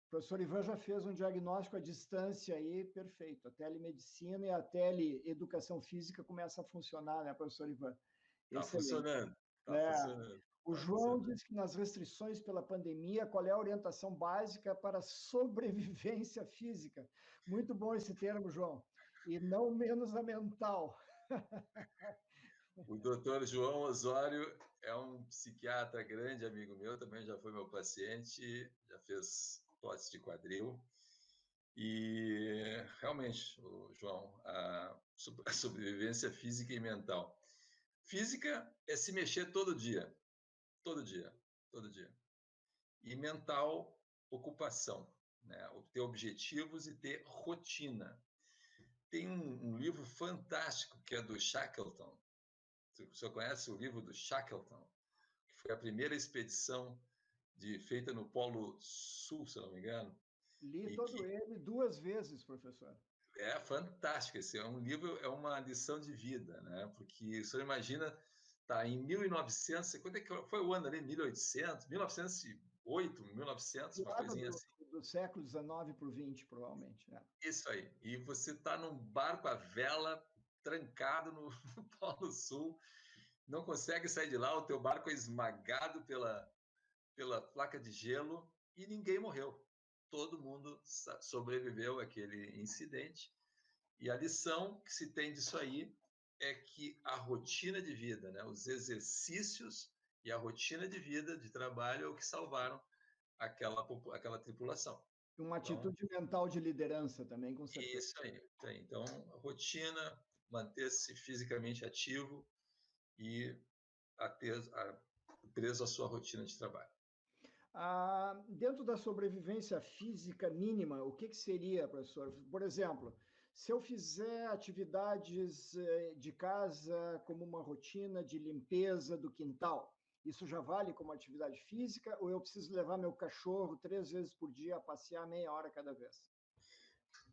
O professor Ivan já fez um diagnóstico à distância aí, perfeito. A telemedicina e a teleeducação física começa a funcionar, né, professor Ivan? Está Excelente. funcionando, está É, funcionando. O João diz que nas restrições pela pandemia, qual é a orientação básica para sobrevivência física? Muito bom esse termo, João. E não menos a mental. O doutor João Osório é um psiquiatra grande, amigo meu, também já foi meu paciente, já fez prótese de quadril. E realmente, João, a sobrevivência física e mental. Física é se mexer todo dia, todo dia, todo dia. E mental, ocupação, né? Ter objetivos e ter rotina. Tem um livro fantástico que é do Shackleton. O senhor conhece o livro do Shackleton? Que foi a primeira expedição feita no Polo Sul, se não me engano. Li todo ele 2 vezes, professor. É fantástico. Esse é um livro, é uma lição de vida, né? Porque o senhor imagina, tá em 1900, quando é que foi o ano ali? 1800, 1908, 1900, uma coisinha assim. Do século XIX para o XX, provavelmente. Né? Isso aí. E você está num barco à vela, trancado no Polo Sul, não consegue sair de lá, o teu barco é esmagado pela placa de gelo e ninguém morreu. Todo mundo sobreviveu àquele incidente. E a lição que se tem disso aí é que a rotina de vida, né, os exercícios e a rotina de vida, de trabalho, é o que salvaram aquela tripulação. Uma atitude mental de liderança também, com certeza. Isso aí. Então, rotina, manter-se fisicamente ativo e preso à sua rotina de trabalho. Dentro da sobrevivência física mínima, o que seria, professor? Por exemplo, se eu fizer atividades de casa como uma rotina de limpeza do quintal, isso já vale como atividade física ou eu preciso levar meu cachorro 3 vezes por dia a passear meia hora cada vez?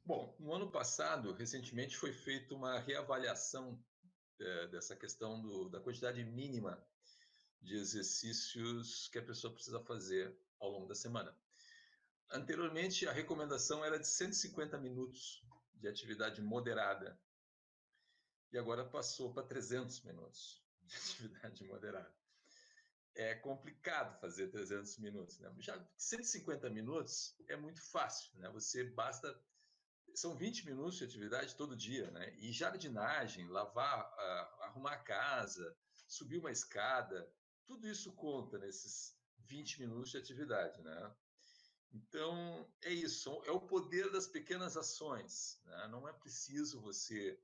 Bom, no ano passado, recentemente, foi feita uma reavaliação dessa questão da quantidade mínima de exercícios que a pessoa precisa fazer ao longo da semana. Anteriormente, a recomendação era de 150 minutos de atividade moderada e agora passou para 300 minutos de atividade moderada. É complicado fazer 300 minutos, né? Já 150 minutos é muito fácil, né? São 20 minutos de atividade todo dia, né? E jardinagem, lavar, arrumar a casa, subir uma escada, tudo isso conta nesses 20 minutos de atividade, né? Então, é isso, é o poder das pequenas ações, né? Não é preciso você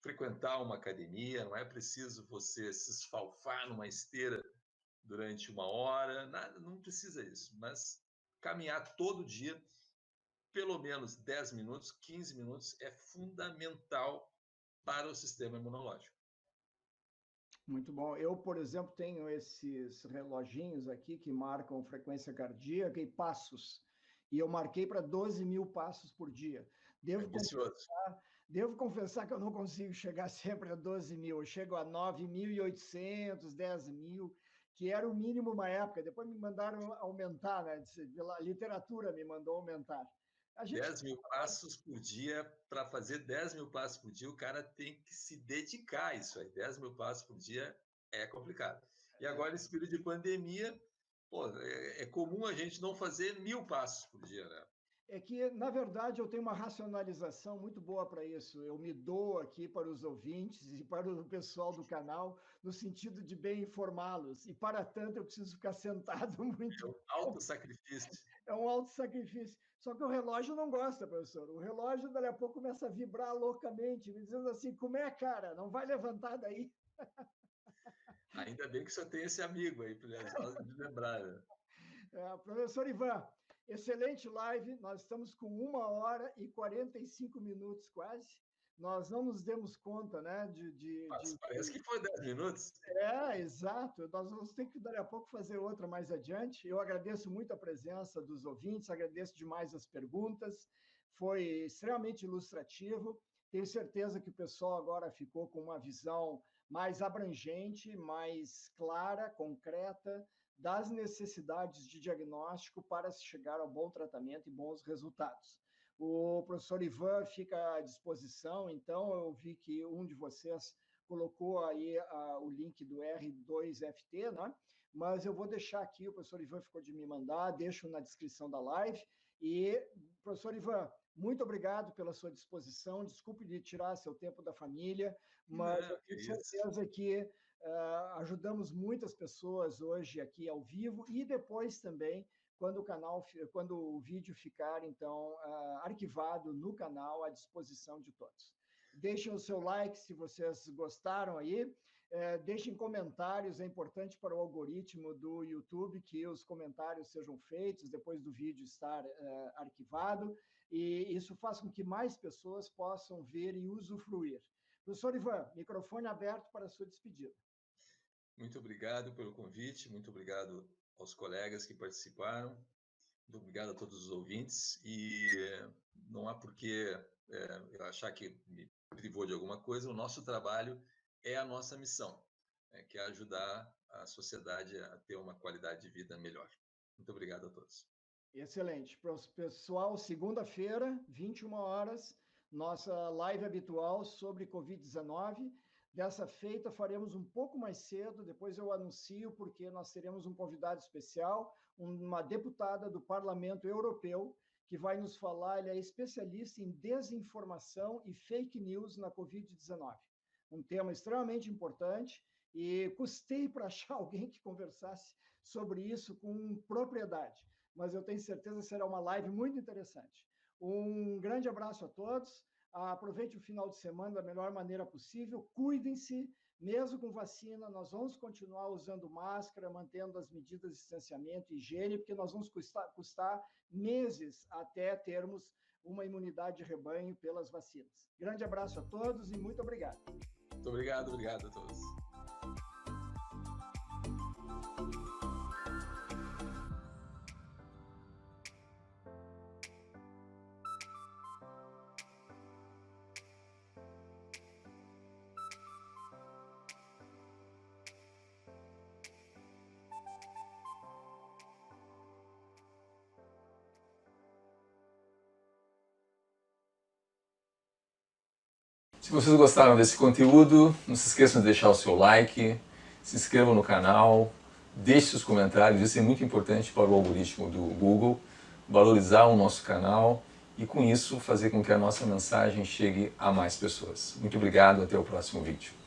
frequentar uma academia, não é preciso você se esfalfar numa esteira durante 1 hora, nada, não precisa isso, mas caminhar todo dia, pelo menos 10 minutos, 15 minutos, é fundamental para o sistema imunológico. Muito bom. Eu, por exemplo, tenho esses reloginhos aqui que marcam frequência cardíaca e passos. E eu marquei para 12 mil passos por dia. Devo confessar que eu não consigo chegar sempre a 12 mil. Eu chego a 9.800, 10 mil, que era o mínimo uma época. Depois me mandaram aumentar, né? Pela literatura me mandou aumentar. 10 mil passos por dia, para fazer 10 mil passos por dia, o cara tem que se dedicar a isso aí. 10 mil passos por dia é complicado. E agora, nesse período de pandemia, pô, é comum a gente não fazer 1.000 passos por dia, né? É que, na verdade, eu tenho uma racionalização muito boa para isso. Eu me dou aqui para os ouvintes e para o pessoal do canal, no sentido de bem informá-los. E, para tanto, eu preciso ficar sentado muito. É um autossacrifício. É um autossacrifício. Só que o relógio não gosta, professor. O relógio, daqui a pouco, começa a vibrar loucamente, me dizendo assim, como é, cara? Não vai levantar daí. Ainda bem que só tem esse amigo aí, para lembrar. Né? Professor Ivan, excelente live. Nós estamos com 1 hora e 45 minutos quase. Nós não nos demos conta, né? Parece que foi 10 minutos. Exato. Nós vamos ter que, daqui a pouco, fazer outra mais adiante. Eu agradeço muito a presença dos ouvintes, agradeço demais as perguntas. Foi extremamente ilustrativo. Tenho certeza que o pessoal agora ficou com uma visão mais abrangente, mais clara, concreta, das necessidades de diagnóstico para se chegar ao bom tratamento e bons resultados. O professor Ivan fica à disposição, então eu vi que um de vocês colocou aí o link do R2FT, né? mas eu vou deixar aqui, o professor Ivan ficou de me mandar, deixo na descrição da live. E, professor Ivan, muito obrigado pela sua disposição, desculpe de tirar seu tempo da família, mas eu tenho certeza que ajudamos muitas pessoas hoje aqui ao vivo e depois também, quando o vídeo ficar, então, arquivado no canal à disposição de todos. Deixem o seu like se vocês gostaram aí. Deixem comentários, é importante para o algoritmo do YouTube que os comentários sejam feitos depois do vídeo estar arquivado, e isso faz com que mais pessoas possam ver e usufruir. Professor Ivan, microfone aberto para a sua despedida. Muito obrigado pelo convite, muito obrigado aos colegas que participaram, muito obrigado a todos os ouvintes, e não há por que eu achar que me privou de alguma coisa. O nosso trabalho é a nossa missão, que é ajudar a sociedade a ter uma qualidade de vida melhor. Muito obrigado a todos. Excelente. Pessoal, segunda-feira, 21 horas, nossa live habitual sobre Covid-19. Dessa feita, faremos um pouco mais cedo, depois eu anuncio, porque nós teremos um convidado especial, uma deputada do Parlamento Europeu, que vai nos falar, ele é especialista em desinformação e fake news na Covid-19. Um tema extremamente importante, e custei para achar alguém que conversasse sobre isso com propriedade, mas eu tenho certeza que será uma live muito interessante. Um grande abraço a todos, aproveite o final de semana da melhor maneira possível, cuidem-se, mesmo com vacina, nós vamos continuar usando máscara, mantendo as medidas de distanciamento e higiene, porque nós vamos custar meses até termos uma imunidade de rebanho pelas vacinas. Grande abraço a todos e muito obrigado. Muito obrigado a todos. Se vocês gostaram desse conteúdo, não se esqueçam de deixar o seu like, se inscrevam no canal, deixe os comentários, isso é muito importante para o algoritmo do Google, valorizar o nosso canal e com isso fazer com que a nossa mensagem chegue a mais pessoas. Muito obrigado, até o próximo vídeo.